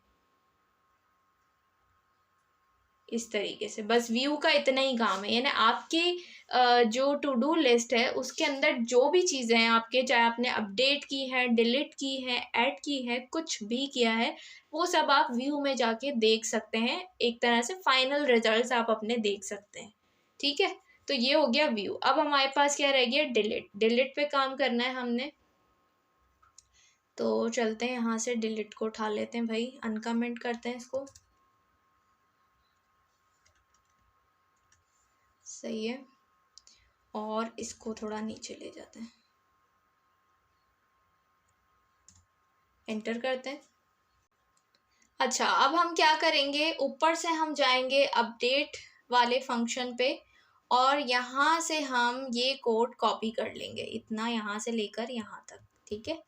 इस तरीके से। बस व्यू का इतना ही काम है, यानी आपकी जो टू डू लिस्ट है उसके अंदर जो भी चीज़ें हैं आपके, चाहे आपने अपडेट की है, डिलीट की है, ऐड की है, कुछ भी किया है, वो सब आप व्यू में जाके देख सकते हैं। एक तरह से फाइनल रिजल्ट्स आप अपने देख सकते हैं, ठीक है। तो ये हो गया व्यू। अब हमारे पास क्या रह गया, डिलीट। डिलीट पे काम करना है हमने, तो चलते हैं यहाँ से डिलीट को उठा लेते हैं भाई, अनकमेंट करते हैं इसको, सही है, और इसको थोड़ा नीचे ले जाते हैं, एंटर करते हैं। अच्छा, अब हम क्या करेंगे, ऊपर से हम जाएंगे अपडेट वाले फंक्शन पे, और यहाँ से हम ये कोड कॉपी कर लेंगे, इतना यहाँ से लेकर यहाँ तक, ठीक है।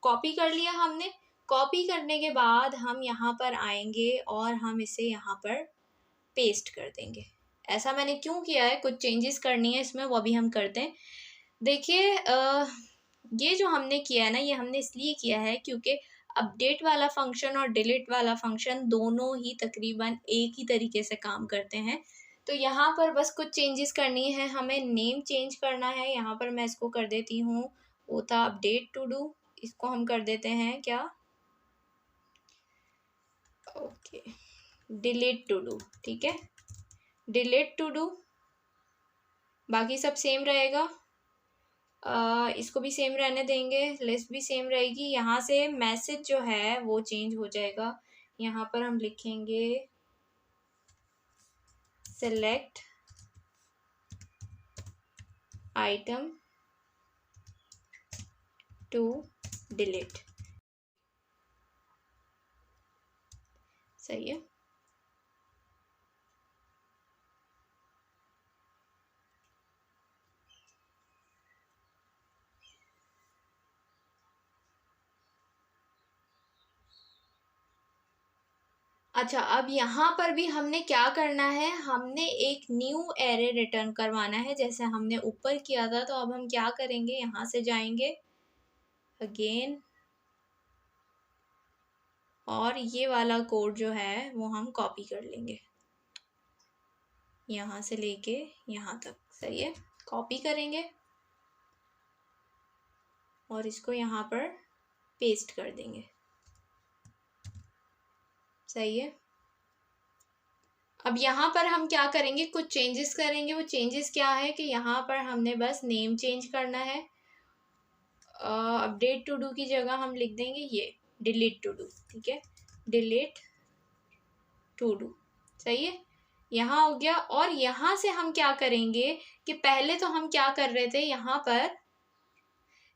कॉपी कर लिया हमने। कॉपी करने के बाद हम यहाँ पर आएंगे और हम इसे यहाँ पर पेस्ट कर देंगे। ऐसा मैंने क्यों किया है, कुछ चेंजेस करनी है इसमें, वो भी हम करते हैं। देखिए ये जो हमने किया है ना, ये हमने इसलिए किया है क्योंकि अपडेट वाला फंक्शन और डिलीट वाला फंक्शन दोनों ही तकरीबन एक ही तरीके से काम करते हैं। तो यहाँ पर बस कुछ चेंजेस करनी है, हमें नेम चेंज करना है। यहाँ पर मैं इसको कर देती हूँ, वो था अपडेट टू डू, इसको हम कर देते हैं क्या, ओके, डिलीट टू डू, ठीक है, डिलीट टू डू। बाकी सब सेम रहेगा, इसको भी सेम रहने देंगे, लिस्ट भी सेम रहेगी। यहाँ से मैसेज जो है वो चेंज हो जाएगा। यहाँ पर हम लिखेंगे सेलेक्ट आइटम टू डिलीट, सही है। अच्छा, अब यहाँ पर भी हमने क्या करना है, हमने एक न्यू एरे रिटर्न करवाना है, जैसे हमने ऊपर किया था। तो अब हम क्या करेंगे, यहाँ से जाएंगे अगेन, और ये वाला कोड जो है वो हम कॉपी कर लेंगे, यहाँ से लेके यहाँ तक, सही है। कॉपी करेंगे और इसको यहाँ पर पेस्ट कर देंगे, सही है। अब यहाँ पर हम क्या करेंगे, कुछ चेंजेस करेंगे। वो चेंजेस क्या है कि यहाँ पर हमने बस नेम चेंज करना है। अपडेट टू डू की जगह हम लिख देंगे ये डिलीट टू डू, ठीक है, डिलीट टू डू, सही है, यहाँ हो गया। और यहाँ से हम क्या करेंगे कि पहले तो हम क्या कर रहे थे,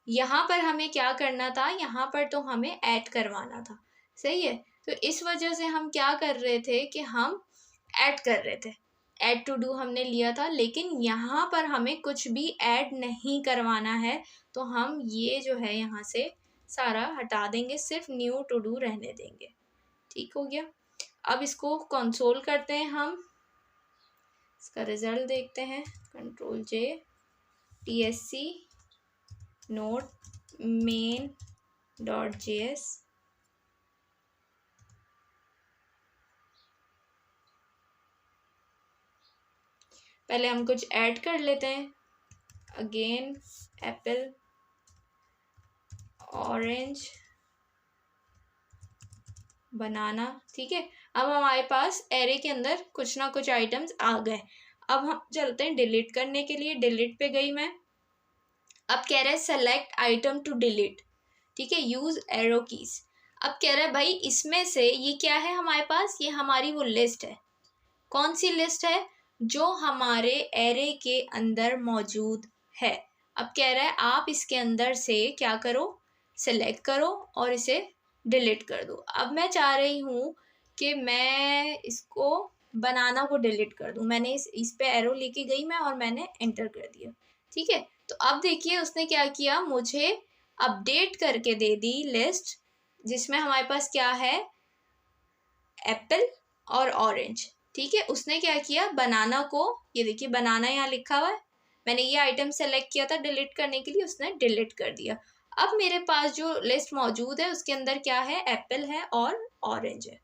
यहाँ पर हमें क्या करना था, यहाँ पर तो हमें ऐड करवाना था, सही है। तो इस वजह से हम क्या कर रहे थे कि हम ऐड कर रहे थे, ऐड टू डू हमने लिया था, लेकिन यहाँ पर हमें कुछ भी ऐड नहीं करवाना है। तो हम ये जो है यहाँ से सारा हटा देंगे, सिर्फ न्यू टू डू रहने देंगे, ठीक हो गया। अब इसको कंसोल करते हैं, हम इसका रिजल्ट देखते हैं। कंट्रोल जे, TSC note main dot JS, पहले हम कुछ ऐड कर लेते हैं। अगेन एप्पल, ऑरेंज, बनाना, ठीक है। अब हमारे पास एरे के अंदर कुछ ना कुछ आइटम्स आ गए। अब हम चलते हैं डिलीट करने के लिए। डिलीट पे गई मैं। अब कह रहा है सेलेक्ट आइटम टू डिलीट, ठीक है, यूज एरो कीज। अब कह रहा है भाई इसमें से ये क्या है हमारे पास, ये हमारी वो लिस्ट है। कौन सी लिस्ट है, जो हमारे एरे के अंदर मौजूद है। अब कह रहा है आप इसके अंदर से क्या करो, सेलेक्ट करो और इसे डिलीट कर दो। अब मैं चाह रही हूँ कि मैं इसको बनाना को डिलीट कर दूँ। मैंने इस पे एरो लेके गई मैं और मैंने एंटर कर दिया, ठीक है। तो अब देखिए उसने क्या किया, मुझे अपडेट करके दे दी लिस्ट, जिसमें हमारे पास क्या है, एप्पल और ऑरेंज, ठीक है। उसने क्या किया, बनाना को, ये देखिए बनाना यहाँ लिखा हुआ है, मैंने ये आइटम सेलेक्ट किया था डिलीट करने के लिए, उसने डिलीट कर दिया। अब मेरे पास जो लिस्ट मौजूद है उसके अंदर क्या है, एप्पल है और ऑरेंज है,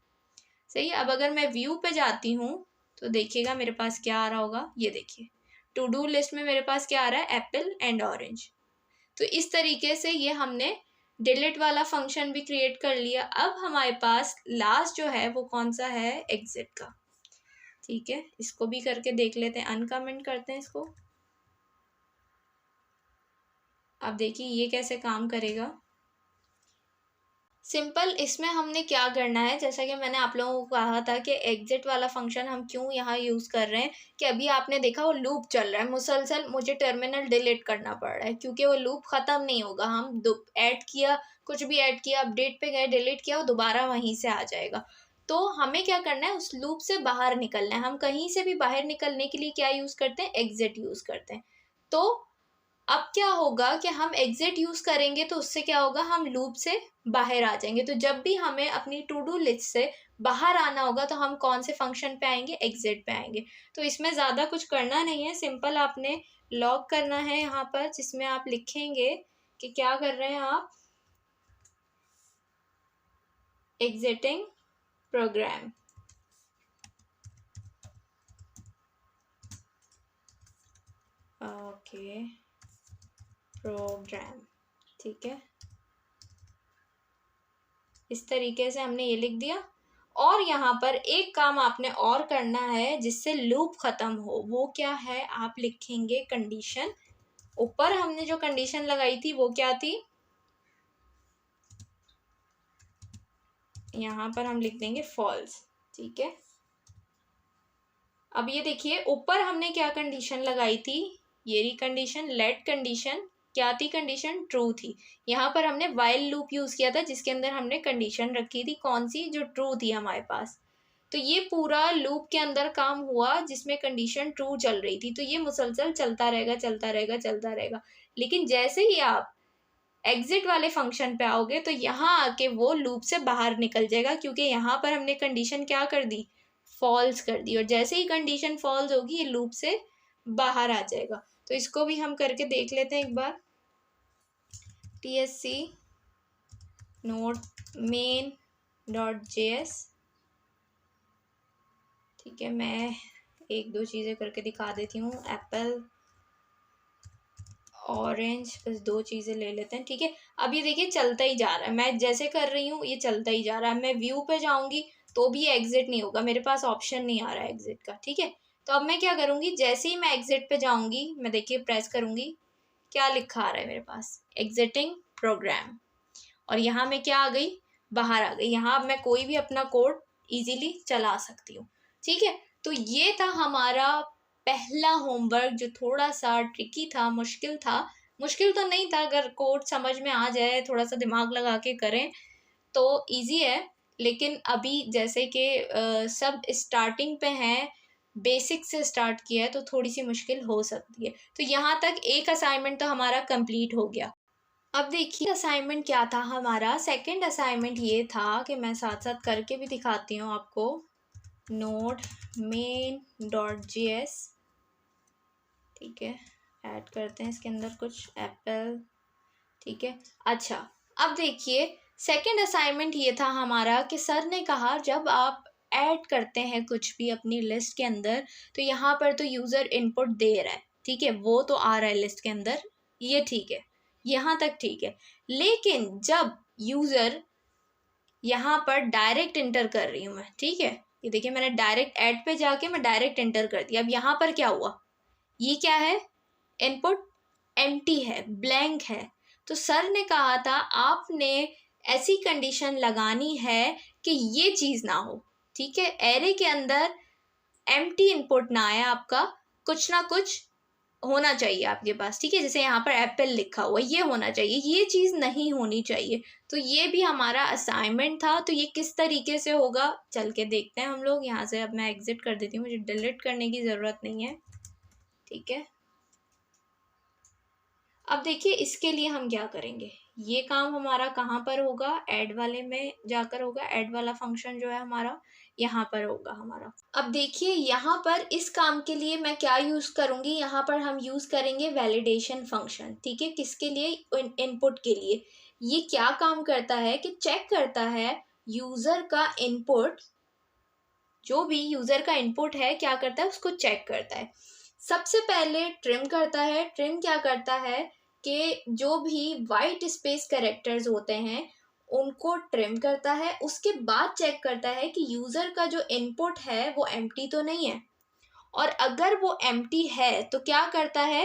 सही है। अब अगर मैं व्यू पे जाती हूँ तो देखिएगा मेरे पास क्या आ रहा होगा, ये देखिए टू डू लिस्ट में मेरे पास क्या आ रहा है, एप्पल एंड ऑरेंज। तो इस तरीके से ये हमने डिलीट वाला फंक्शन भी क्रिएट कर लिया। अब हमारे पास लास्ट जो है वो कौन सा है, एग्जिट का, ठीक है। इसको भी करके देख लेते हैं, अनकमेंट करते हैं इसको। अब देखिए ये कैसे काम करेगा, सिंपल। इसमें हमने क्या करना है, जैसा कि मैंने आप लोगों को कहा था कि एग्जिट वाला फंक्शन हम क्यों यहाँ यूज़ कर रहे हैं, कि अभी आपने देखा वो लूप चल रहा है मुसलसल, मुझे टर्मिनल डिलीट करना पड़ रहा है क्योंकि वो लूप ख़त्म नहीं होगा। हम ऐड किया, कुछ भी ऐड किया, अपडेट पे गए, डिलीट किया, वो दोबारा वहीं से आ जाएगा। तो हमें क्या करना है, उस लूप से बाहर निकलना है। हम कहीं से भी बाहर निकलने के लिए क्या यूज़ करते हैं, एग्जिट यूज़ करते हैं। तो अब क्या होगा कि हम एग्जिट यूज़ करेंगे तो उससे क्या होगा, हम लूप से बाहर आ जाएंगे। तो जब भी हमें अपनी टू डू लिस्ट से बाहर आना होगा तो हम कौन से फंक्शन पे आएंगे, एग्जिट पे आएंगे। तो इसमें ज़्यादा कुछ करना नहीं है, सिंपल आपने लॉग करना है यहाँ पर, जिसमें आप लिखेंगे कि क्या कर रहे हैं आप, एग्जिटिंग प्रोग्राम, ओके, प्रोग्राम, ठीक है। इस तरीके से हमने ये लिख दिया। और यहाँ पर एक काम आपने और करना है जिससे लूप ख़त्म हो, वो क्या है, आप लिखेंगे कंडीशन। ऊपर हमने जो कंडीशन लगाई थी वो क्या थी, यहाँ पर हम लिख देंगे फॉल्स, ठीक है। अब ये देखिए ऊपर हमने क्या कंडीशन लगाई थी, ये रही कंडीशन, लेट कंडीशन क्या थी, कंडीशन ट्रू थी। यहाँ पर हमने वाइल लूप यूज़ किया था जिसके अंदर हमने कंडीशन रखी थी, कौन सी, जो ट्रू थी हमारे पास। तो ये पूरा लूप के अंदर काम हुआ जिसमें कंडीशन ट्रू चल रही थी। तो ये मुसलसल चलता रहेगा चलता रहेगा चलता रहेगा। लेकिन जैसे ही आप एग्जिट वाले फंक्शन पे आओगे तो यहाँ आके वो लूप से बाहर निकल जाएगा, क्योंकि यहाँ पर हमने कंडीशन क्या कर दी, फॉल्स कर दी। और जैसे ही कंडीशन फॉल्स होगी ये लूप से बाहर आ जाएगा। तो इसको भी हम करके देख लेते हैं एक बार। TSC note main dot JS, ठीक है। मैं एक दो चीज़ें करके दिखा देती हूँ, एप्पल, ऑरेंज, बस दो चीज़ें ले लेते हैं, ठीक है। अब ये देखिए चलता ही जा रहा है, मैं जैसे कर रही हूँ ये चलता ही जा रहा है। मैं व्यू पे जाऊँगी तो भी एग्जिट नहीं होगा, मेरे पास ऑप्शन नहीं आ रहा है एग्जिट का, ठीक है। तो अब मैं क्या करूँगी, जैसे ही मैं एग्जिट पे जाऊँगी, मैं देखिए प्रेस करूँगी, क्या लिखा आ रहा है मेरे पास, एग्जिटिंग प्रोग्राम, और यहाँ मैं क्या आ गई, बाहर आ गई। यहाँ अब मैं कोई भी अपना कोड इजीली चला सकती हूँ, ठीक है। तो ये था हमारा पहला होमवर्क, जो थोड़ा सा ट्रिकी था, मुश्किल था। मुश्किल तो नहीं था, अगर कोड समझ में आ जाए, थोड़ा सा दिमाग लगा के करें तो इजी है। लेकिन अभी जैसे कि सब स्टार्टिंग पे हैं, बेसिक से स्टार्ट किया है, तो थोड़ी सी मुश्किल हो सकती है। तो यहाँ तक एक असाइनमेंट तो हमारा कंप्लीट हो गया। अब देखिए असाइनमेंट क्या था हमारा। सेकंड असाइनमेंट ये था कि मैं साथ साथ करके भी दिखाती हूँ आपको। नोड main.js, ठीक है, ऐड करते हैं इसके अंदर कुछ एप्पल, ठीक है। अच्छा, अब देखिए सेकंड असाइनमेंट ये था हमारा कि सर ने कहा जब आप ऐड करते हैं कुछ भी अपनी लिस्ट के अंदर, तो यहाँ पर तो यूज़र इनपुट दे रहा है, ठीक है, वो तो आ रहा है लिस्ट के अंदर, ये ठीक है, यहाँ तक ठीक है। लेकिन जब यूज़र यहाँ पर डायरेक्ट इंटर कर रही हूँ मैं, ठीक है, ये देखिए मैंने डायरेक्ट ऐड पे जाके मैं डायरेक्ट इंटर कर दिया। अब यहाँ पर क्या हुआ, ये क्या है, इनपुट एम्प्टी है, ब्लैंक है। तो सर ने कहा था आपने ऐसी कंडीशन लगानी है कि ये चीज़ ना हो, ठीक है, एरे के अंदर एम्प्टी इनपुट ना आए, आपका कुछ ना कुछ होना चाहिए आपके पास, ठीक है। जैसे यहाँ पर एप्पल लिखा हुआ, ये होना चाहिए, ये चीज़ नहीं होनी चाहिए। तो ये भी हमारा असाइनमेंट था। तो ये किस तरीके से होगा, चल के देखते हैं हम लोग। यहाँ से अब मैं एग्जिट कर देती हूँ, मुझे डिलीट करने की ज़रूरत नहीं है, ठीक है। अब देखिए इसके लिए हम क्या करेंगे, ये काम हमारा कहाँ पर होगा, ऐड वाले में जाकर होगा। ऐड वाला फंक्शन जो है हमारा यहाँ पर होगा हमारा। अब देखिए यहाँ पर इस काम के लिए मैं क्या यूज़ करूँगी, यहाँ पर हम यूज़ करेंगे वैलिडेशन फंक्शन, ठीक है। किसके लिए, इनपुट के लिए। ये क्या काम करता है कि चेक करता है यूज़र का इनपुट, जो भी यूज़र का इनपुट है क्या करता है, उसको चेक करता है। सबसे पहले ट्रिम करता है। ट्रिम क्या करता है कि जो भी वाइट स्पेस कैरेक्टर्स होते हैं उनको ट्रिम करता है। उसके बाद चेक करता है कि यूज़र का जो इनपुट है वो एम्प्टी तो नहीं है, और अगर वो एम्प्टी है तो क्या करता है,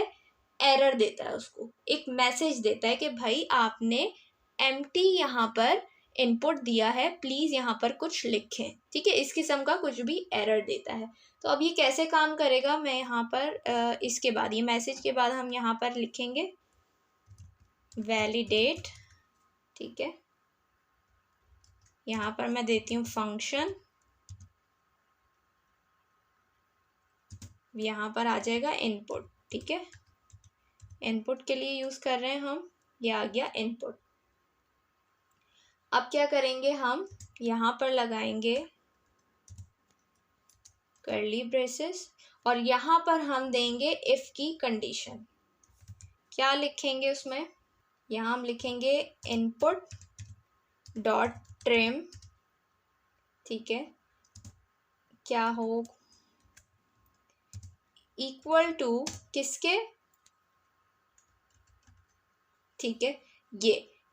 एरर देता है, उसको एक मैसेज देता है कि भाई आपने एम्प्टी यहाँ पर इनपुट दिया है, प्लीज़ यहाँ पर कुछ लिखें, ठीक है, इस किस्म का कुछ भी एरर देता है। तो अब ये कैसे काम करेगा, मैं यहाँ पर इसके बाद, ये मैसेज के बाद हम यहाँ पर लिखेंगे वैलिडेट, ठीक है। यहाँ पर मैं देती हूँ फंक्शन, यहाँ पर आ जाएगा इनपुट, ठीक है। इनपुट के लिए यूज़ कर रहे हैं हम, ये आ गया इनपुट। अब क्या करेंगे हम, यहाँ पर लगाएंगे कर्ली ब्रेसेस, और यहाँ पर हम देंगे इफ़ की कंडीशन। क्या लिखेंगे उसमें, यहाँ हम लिखेंगे इनपुट डॉट ट्रिम, ठीक है, क्या हो, इक्वल टू किसके, ठीक है।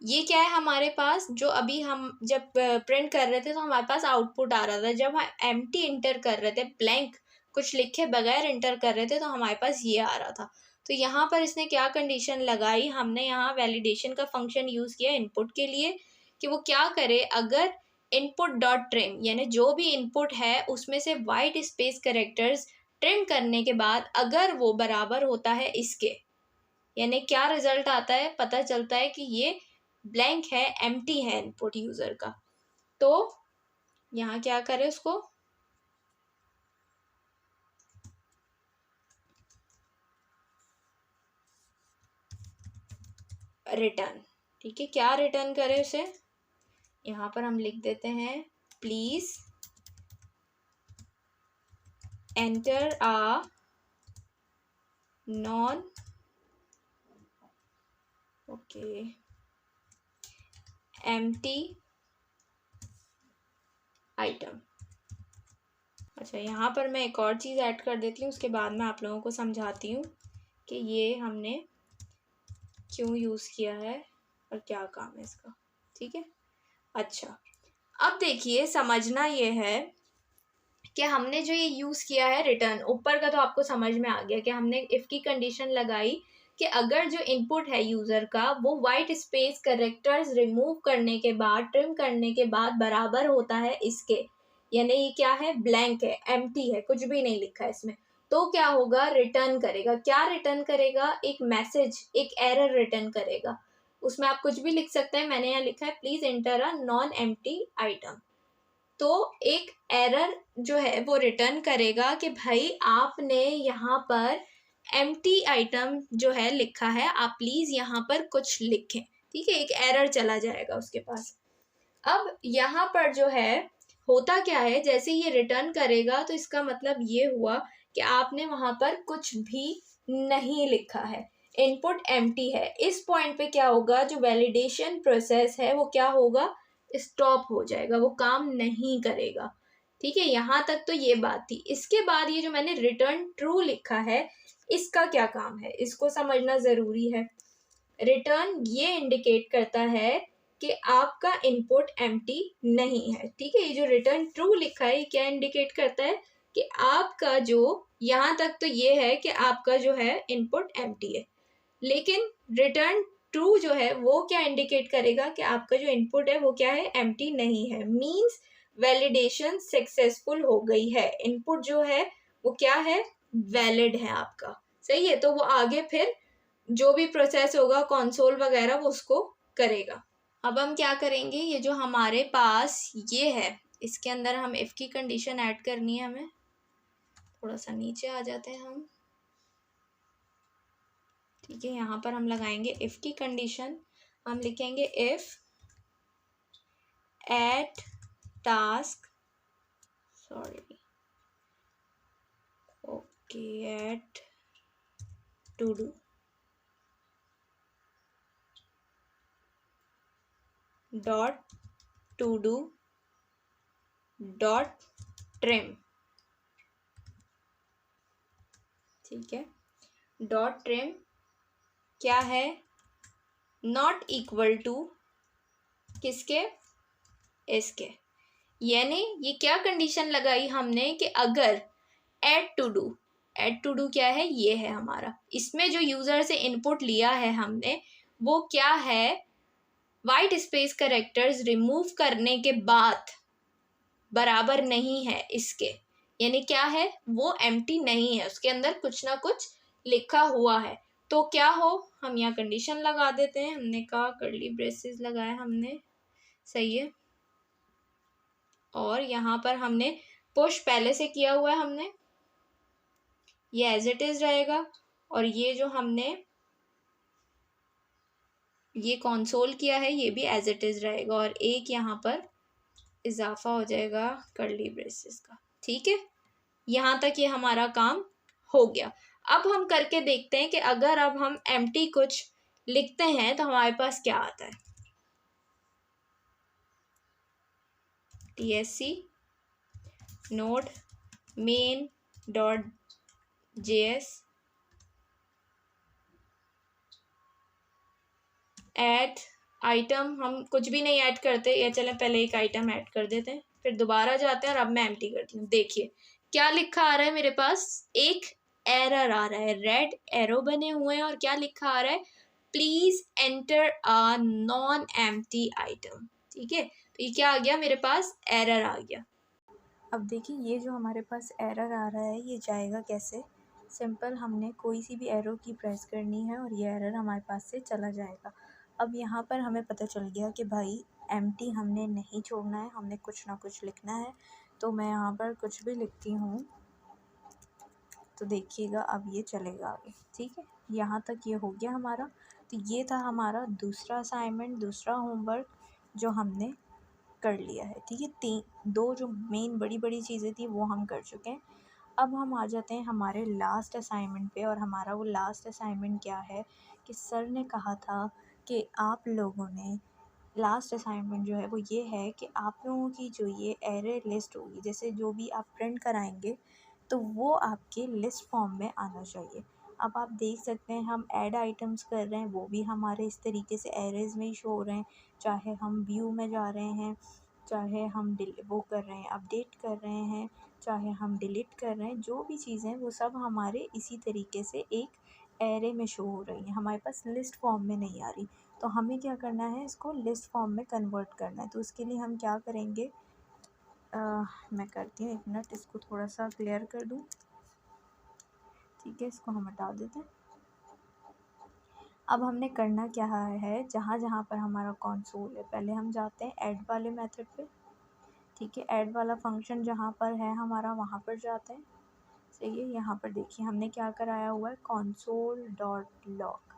ये क्या है हमारे पास, जो अभी हम जब प्रिंट कर रहे थे तो हमारे पास आउटपुट आ रहा था। जब हम एम्प्टी इंटर कर रहे थे, ब्लैंक कुछ लिखे बगैर इंटर कर रहे थे, तो हमारे पास ये आ रहा था। तो यहाँ पर इसने क्या कंडीशन लगाई, हमने यहाँ वैलिडेशन का फंक्शन यूज़ किया इनपुट के लिए, कि वो क्या करे, अगर इनपुट डॉट ट्रिम, यानी जो भी इनपुट है उसमें से वाइट स्पेस कैरेक्टर्स ट्रिम करने के बाद अगर वो बराबर होता है इसके, यानी क्या रिजल्ट आता है, पता चलता है कि ये ब्लैंक है, एम्प्टी है इनपुट यूज़र का। तो यहाँ क्या करें, उसको रिटर्न, ठीक है, क्या रिटर्न करें उसे, यहाँ पर हम लिख देते हैं please enter a non, okay, empty item. अच्छा, यहाँ पर मैं एक और चीज़ ऐड कर देती हूँ, उसके बाद मैं आप लोगों को समझाती हूँ कि ये हमने क्यों यूज़ किया है और क्या काम है इसका, ठीक है। अच्छा, अब देखिए समझना ये है कि हमने जो ये यूज़ किया है रिटर्न, ऊपर का तो आपको समझ में आ गया कि हमने इफ़ की कंडीशन लगाई कि अगर जो इनपुट है यूज़र का वो वाइट स्पेस करेक्टर्स रिमूव करने के बाद, ट्रिम करने के बाद बराबर होता है इसके, यानी ये क्या है, ब्लैंक है, एम्प्टी है, कुछ भी नहीं लिखा है इसमें, तो क्या होगा, रिटर्न करेगा। क्या रिटर्न करेगा, एक मैसेज, एक एरर रिटर्न करेगा। उसमें आप कुछ भी लिख सकते हैं, मैंने यहाँ लिखा है please enter a non empty item. तो एक एरर जो है वो रिटर्न करेगा कि भाई आपने यहाँ पर एम्प्टी आइटम जो है लिखा है, आप प्लीज यहाँ पर कुछ लिखें। ठीक है, एक एरर चला जाएगा उसके पास। अब यहाँ पर जो है होता क्या है, जैसे ये रिटर्न करेगा तो इसका मतलब ये हुआ कि आपने वहां पर कुछ भी नहीं लिखा है, इनपुट एम्प्टी है। इस पॉइंट पे क्या होगा, जो वैलिडेशन प्रोसेस है वो क्या होगा, स्टॉप हो जाएगा, वो काम नहीं करेगा। ठीक है, यहाँ तक तो ये बात थी। इसके बाद ये जो मैंने रिटर्न ट्रू लिखा है, इसका क्या काम है, इसको समझना जरूरी है। रिटर्न ये इंडिकेट करता है कि आपका इनपुट एम्प्टी नहीं है। ठीक है, ये जो रिटर्न ट्रू लिखा है ये क्या इंडिकेट करता है कि आपका जो, यहाँ तक तो ये है कि आपका जो है इनपुट एम्प्टी है, लेकिन रिटर्न ट्रू जो है वो क्या इंडिकेट करेगा कि आपका जो इनपुट है वो क्या है, एम्प्टी नहीं है। मींस वैलिडेशन सक्सेसफुल हो गई है, इनपुट जो है वो क्या है, वैलिड है आपका। सही है, तो वो आगे फिर जो भी प्रोसेस होगा कंसोल वगैरह वो उसको करेगा। अब हम क्या करेंगे, ये जो हमारे पास ये है, इसके अंदर हम इफ़ की कंडीशन ऐड करनी है हमें। थोड़ा सा नीचे आ जाते हैं हम। ठीक है, यहाँ पर हम लगाएंगे इफ़ की कंडीशन। हम लिखेंगे if at task, sorry, okay, at to do dot to do dot trim. ठीक है, डॉट ट्रिम क्या है, नॉट इक्वल टू किसके, इसके। यानी ये क्या कंडीशन लगाई हमने कि अगर एड टू डू क्या है, ये है हमारा, इसमें जो यूजर से इनपुट लिया है हमने वो क्या है, वाइट स्पेस करेक्टर्स रिमूव करने के बाद बराबर नहीं है इसके, यानी क्या है, वो एम्प्टी नहीं है, उसके अंदर कुछ ना कुछ लिखा हुआ है। तो क्या हो, हम यहाँ कंडीशन लगा देते हैं, हमने कहा कर्ली ब्रेसेस लगाया हमने, सही है। और यहाँ पर हमने पुश पहले से किया हुआ है हमने, ये एज इट इज रहेगा। और ये जो हमने ये कंसोल किया है ये भी एज इट इज रहेगा, और एक यहाँ पर इजाफा हो जाएगा कर्ली ब्रेसेस का। ठीक है, यहाँ तक ये हमारा काम हो गया। अब हम करके देखते हैं कि अगर अब हम एम्प्टी कुछ लिखते हैं तो हमारे पास क्या आता है। TSC node main dot JS add item, हम कुछ भी नहीं ऐड करते, या चलें पहले एक आइटम ऐड कर देते हैं, फिर दोबारा जाते हैं और अब मैं एम्प्टी करती हूँ। देखिए क्या लिखा आ रहा है मेरे पास, एक एरर आ रहा है, रेड एरो बने हुए हैं, और क्या लिखा आ रहा है, please enter a non empty item. ठीक है, तो ये क्या आ गया मेरे पास, एरर आ गया। अब देखिए ये जो हमारे पास एरर आ रहा है ये जाएगा कैसे। सिंपल, हमने कोई सी भी एरो की प्रेस करनी है और ये एरर हमारे पास से चला जाएगा। अब यहाँ पर हमें पता चल गया कि भाई एम्प्टी हमने नहीं छोड़ना है, हमने कुछ ना कुछ लिखना है। तो मैं यहाँ पर कुछ भी लिखती हूँ तो देखिएगा अब ये चलेगा आगे। ठीक है, यहाँ तक ये हो गया हमारा। तो ये था हमारा दूसरा असाइनमेंट, दूसरा होमवर्क जो हमने कर लिया है। ठीक है, दो जो मेन बड़ी बड़ी चीज़ें थी वो हम कर चुके हैं। अब हम आ जाते हैं हमारे लास्ट असाइनमेंट पे, और हमारा वो लास्ट असाइनमेंट क्या है कि सर ने कहा था कि आप लोगों ने, लास्ट असाइनमेंट जो है वो ये है कि आप लोगों की जो ये एरे लिस्ट होगी, जैसे जो भी आप प्रिंट कराएंगे तो वो आपके लिस्ट फॉर्म में आना चाहिए। अब आप देख सकते हैं हम ऐड आइटम्स कर रहे हैं, वो भी हमारे इस तरीके से एरेज में ही शो हो रहे हैं, चाहे हम व्यू में जा रहे हैं, चाहे हम वो कर रहे हैं अपडेट कर रहे हैं, चाहे हम डिलीट कर रहे हैं, जो भी चीज़ें वो सब हमारे इसी तरीके से एक एरे में शो हो रही हैं, हमारे पास लिस्ट फॉर्म में नहीं आ रही। तो हमें क्या करना है, इसको लिस्ट फॉर्म में कन्वर्ट करना है। तो उसके लिए हम क्या करेंगे, मैं करती हूँ, एक मिनट, इसको थोड़ा सा क्लियर कर दूँ। ठीक है, इसको हम हटा देते हैं। अब हमने करना क्या है, जहाँ जहाँ पर हमारा कंसोल है, पहले हम जाते हैं ऐड वाले मेथड पे। ठीक है, ऐड वाला फंक्शन जहाँ पर है हमारा, वहाँ पर जाते हैं। सही है, यहाँ पर देखिए हमने क्या कराया हुआ है, console.log।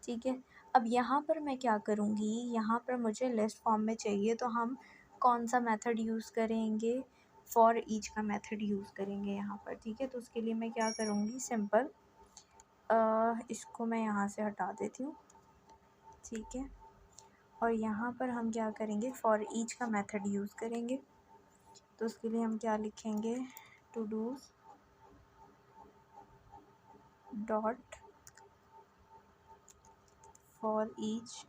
ठीक है, अब यहाँ पर मैं क्या करूँगी, यहाँ पर मुझे लिस्ट फॉर्म में चाहिए, तो हम कौन सा मेथड यूज़ करेंगे, फॉर ईच का मेथड यूज़ करेंगे यहाँ पर। ठीक है, तो उसके लिए मैं क्या करूँगी, सिंपल इसको मैं यहाँ से हटा देती हूँ। ठीक है, और यहाँ पर हम क्या करेंगे, फॉर ईच का मेथड यूज़ करेंगे। तो उसके लिए हम क्या लिखेंगे, to dos dot for each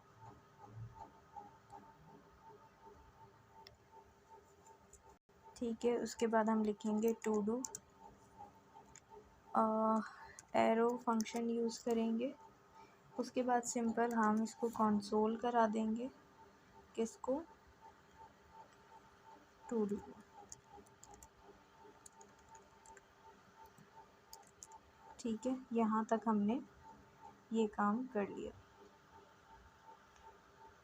ठीक है, उसके बाद हम लिखेंगे to do arrow function use करेंगे। उसके बाद सिंपल हम इसको कंसोल करा देंगे, किसको, टू डू। ठीक है, यहाँ तक हमने ये काम कर लिया।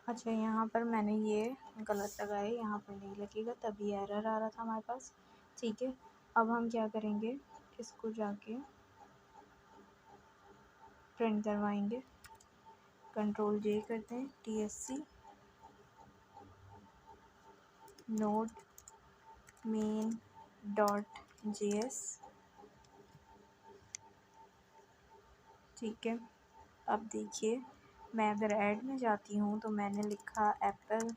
अच्छा, यहाँ पर मैंने ये गलत लगाया, यहाँ पर नहीं लगेगा, तभी एरर आ रहा था हमारे पास। ठीक है, अब हम क्या करेंगे, इसको जाके प्रिंट करवाएंगे। कंट्रोल जे करते हैं, TSC node main dot JS। ठीक है, अब देखिए मैं अगर ऐड में जाती हूँ तो मैंने लिखा एप्पल।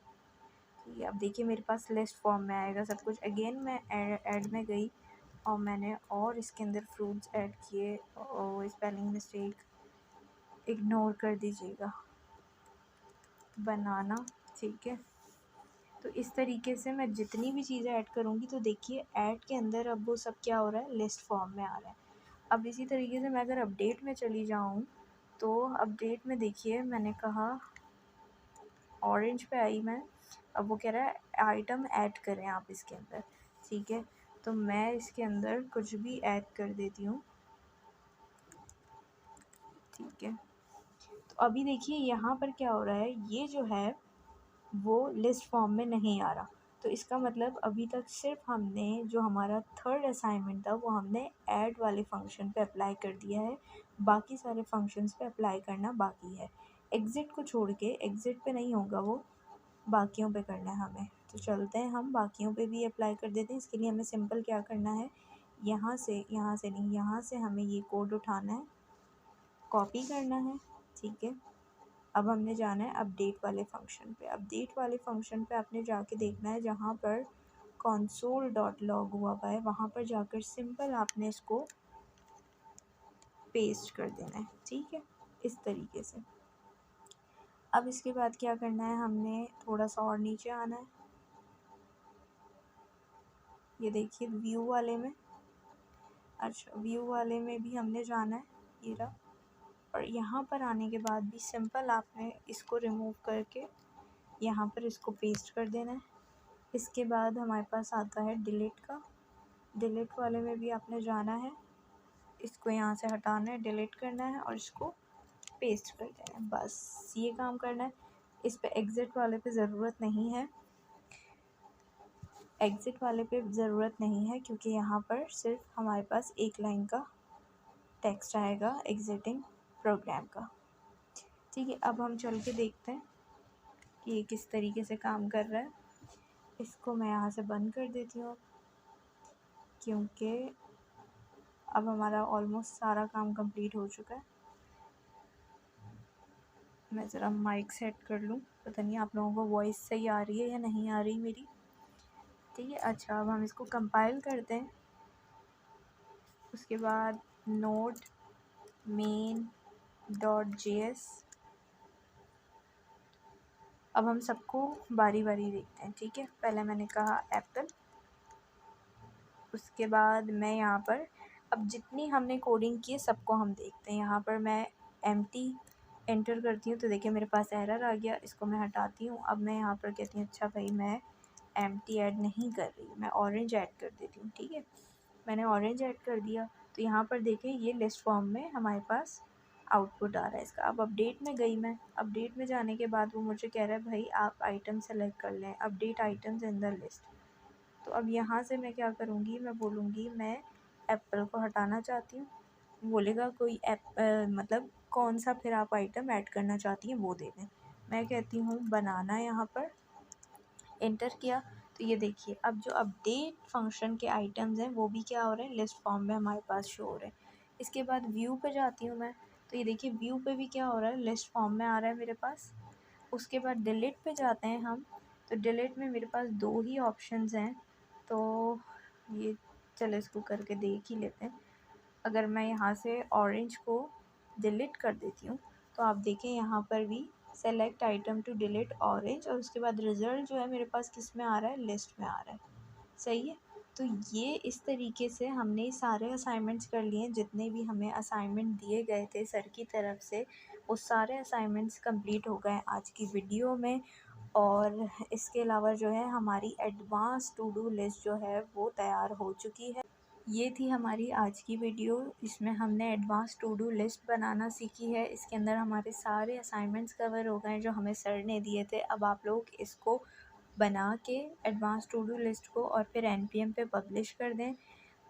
ठीक है, अब देखिए मेरे पास लिस्ट फॉर्म में आएगा सब कुछ। अगेन मैं ऐड में गई और मैंने और इसके अंदर फ्रूट्स ऐड किए, और स्पेलिंग मिस्टेक इग्नोर कर दीजिएगा, बनाना। ठीक है, तो इस तरीके से मैं जितनी भी चीज़ें ऐड करूँगी, तो देखिए ऐड के अंदर अब वो सब क्या हो रहा है, लिस्ट फॉर्म में आ रहा है। अब इसी तरीके से मैं अगर अपडेट में चली जाऊँ, तो अपडेट में देखिए मैंने कहा ऑरेंज पे आई मैं, अब वो कह रहा है आइटम ऐड करें आप इसके अंदर। ठीक है, तो मैं इसके अंदर कुछ भी ऐड कर देती हूँ। ठीक है, तो अभी देखिए यहाँ पर क्या हो रहा है, ये जो है वो लिस्ट फॉर्म में नहीं आ रहा। तो इसका मतलब अभी तक सिर्फ हमने जो हमारा थर्ड असाइनमेंट था वो हमने ऐड वाले फंक्शन पे अप्लाई कर दिया है, बाकी सारे फंक्शंस पे अप्लाई करना बाकी है। एग्ज़िट को छोड़ के, एग्ज़िट पे नहीं होगा वो, बाकियों पे करना है हमें। तो चलते हैं, हम बाकियों पे भी अप्लाई कर देते हैं। इसके लिए हमें सिंपल क्या करना है, यहाँ से नहीं, यहाँ से हमें ये कोड उठाना है, कॉपी करना है। ठीक है, अब हमने जाना है अपडेट वाले फंक्शन पे। अपडेट वाले फंक्शन पे आपने जाके देखना है, जहाँ पर console.log हुआ हुआ है वहाँ पर जाकर सिंपल आपने इसको पेस्ट कर देना है। ठीक है, इस तरीके से। अब इसके बाद क्या करना है, हमने थोड़ा सा और नीचे आना है, ये देखिए व्यू वाले में। अच्छा, व्यू वाले में भी हमने जाना है, ये रहा। और यहाँ पर आने के बाद भी सिंपल आपने इसको रिमूव करके यहाँ पर इसको पेस्ट कर देना है। इसके बाद हमारे पास आता है डिलीट का। डिलीट वाले में भी आपने जाना है, इसको यहाँ से हटाना है, डिलीट करना है और इसको पेस्ट कर देना है, बस ये काम करना है। इस पे एग्ज़िट वाले पे ज़रूरत नहीं है, एग्ज़िट वाले पे ज़रूरत नहीं है, क्योंकि यहाँ पर सिर्फ हमारे पास एक लाइन का टेक्स्ट आएगा एग्ज़िटिंग प्रोग्राम का। ठीक है, अब हम चल के देखते हैं कि ये किस तरीके से काम कर रहा है। इसको मैं यहाँ से बंद कर देती हूँ, क्योंकि अब हमारा ऑलमोस्ट सारा काम कंप्लीट हो चुका है। मैं ज़रा माइक सेट कर लूँ, पता नहीं आप लोगों को वॉइस सही आ रही है या नहीं आ रही मेरी। ठीक है, अच्छा अब हम इसको कंपाइल करते हैं। उसके बाद नोड मेन डॉट JS, अब हम सबको बारी बारी देखते हैं, ठीक है। पहले मैंने कहा एप्पल, उसके बाद मैं यहाँ पर अब जितनी हमने कोडिंग की है सबको हम देखते हैं। यहाँ पर मैं एम्प्टी एंटर करती हूँ तो देखिए मेरे पास एरर आ गया, इसको मैं हटाती हूँ। अब मैं यहाँ पर कहती हूँ अच्छा भाई मैं एम्प्टी ऐड नहीं कर रही, मैं ऑरेंज ऐड कर देती हूँ, ठीक है। मैंने ऑरेंज ऐड कर दिया तो यहाँ पर देखिए ये लिस्ट फॉर्म में हमारे पास आउटपुट आ रहा है इसका। अब अपडेट में गई मैं, अपडेट में जाने के बाद वो मुझे कह रहा है भाई आप आइटम सेलेक्ट कर लें, update items in the list. तो अब यहाँ से मैं क्या करूँगी, मैं बोलूँगी मैं एप्पल को हटाना चाहती हूँ। बोलेगा कोई मतलब कौन सा फिर आप आइटम ऐड करना चाहती हैं वो दे दें। मैं कहती हूँ बनाना, यहाँ पर एंटर किया तो ये देखिए अब जो अपडेट फंक्शन के आइटम्स हैं वो भी क्या हो रहे हैं, लिस्ट फॉर्म में हमारे पास शो हो रहे हैं। इसके बाद व्यू पे जाती हूँ मैं, तो ये देखिए व्यू पे भी क्या हो रहा है, लिस्ट फॉर्म में आ रहा है मेरे पास। उसके बाद डिलीट पे जाते हैं हम, तो डिलीट में मेरे पास 2 ही ऑप्शंस हैं, तो ये चलो इसको करके देख ही लेते हैं। अगर मैं यहाँ से ऑरेंज को डिलीट कर देती हूँ तो आप देखें यहाँ पर भी select item to delete orange, और उसके बाद रिज़ल्ट जो है मेरे पास किस में आ रहा है, लिस्ट में आ रहा है। सही है। तो ये इस तरीके से हमने सारे असाइनमेंट्स कर लिए हैं, जितने भी हमें असाइनमेंट दिए गए थे सर की तरफ से वो सारे असाइनमेंट्स कंप्लीट हो गए आज की वीडियो में। और इसके अलावा जो है हमारी एडवांस टू डू लिस्ट जो है वो तैयार हो चुकी है। ये थी हमारी आज की वीडियो, इसमें हमने एडवांस टू डू लिस्ट बनाना सीखी है। इसके अंदर हमारे सारे असाइनमेंट्स कवर हो गए हैं जो हमें सर ने दिए थे। अब आप लोग इसको बना के एडवांस टू डू लिस्ट को और फिर एनपीएम पे पब्लिश कर दें।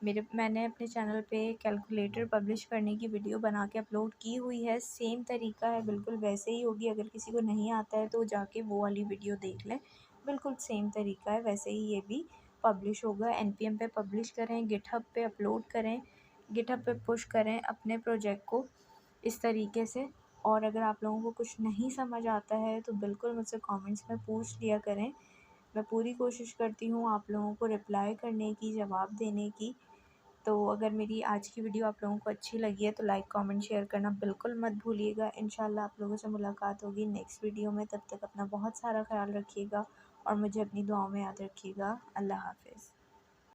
मैंने अपने चैनल पे कैलकुलेटर पब्लिश करने की वीडियो बना के अपलोड की हुई है, सेम तरीका है, बिल्कुल वैसे ही होगी। अगर किसी को नहीं आता है तो जाके वो वाली वीडियो देख लें, बिल्कुल सेम तरीका है, वैसे ही ये भी पब्लिश होगा। एनपीएम पे पब्लिश करें, गिटहब पे अपलोड करें, गिटहब पे पुश करें अपने प्रोजेक्ट को इस तरीके से। और अगर आप लोगों को कुछ नहीं समझ आता है तो बिल्कुल मुझसे कमेंट्स में पूछ लिया करें, मैं पूरी कोशिश करती हूँ आप लोगों को रिप्लाई करने की, जवाब देने की। तो अगर मेरी आज की वीडियो आप लोगों को अच्छी लगी है तो लाइक कमेंट शेयर करना बिल्कुल मत भूलिएगा। इंशाल्लाह आप लोगों से मुलाकात होगी नेक्स्ट वीडियो में, तब तक अपना बहुत सारा ख्याल रखिएगा और मुझे अपनी दुआओं में याद रखिएगा। अल्लाह हाफ़िज़।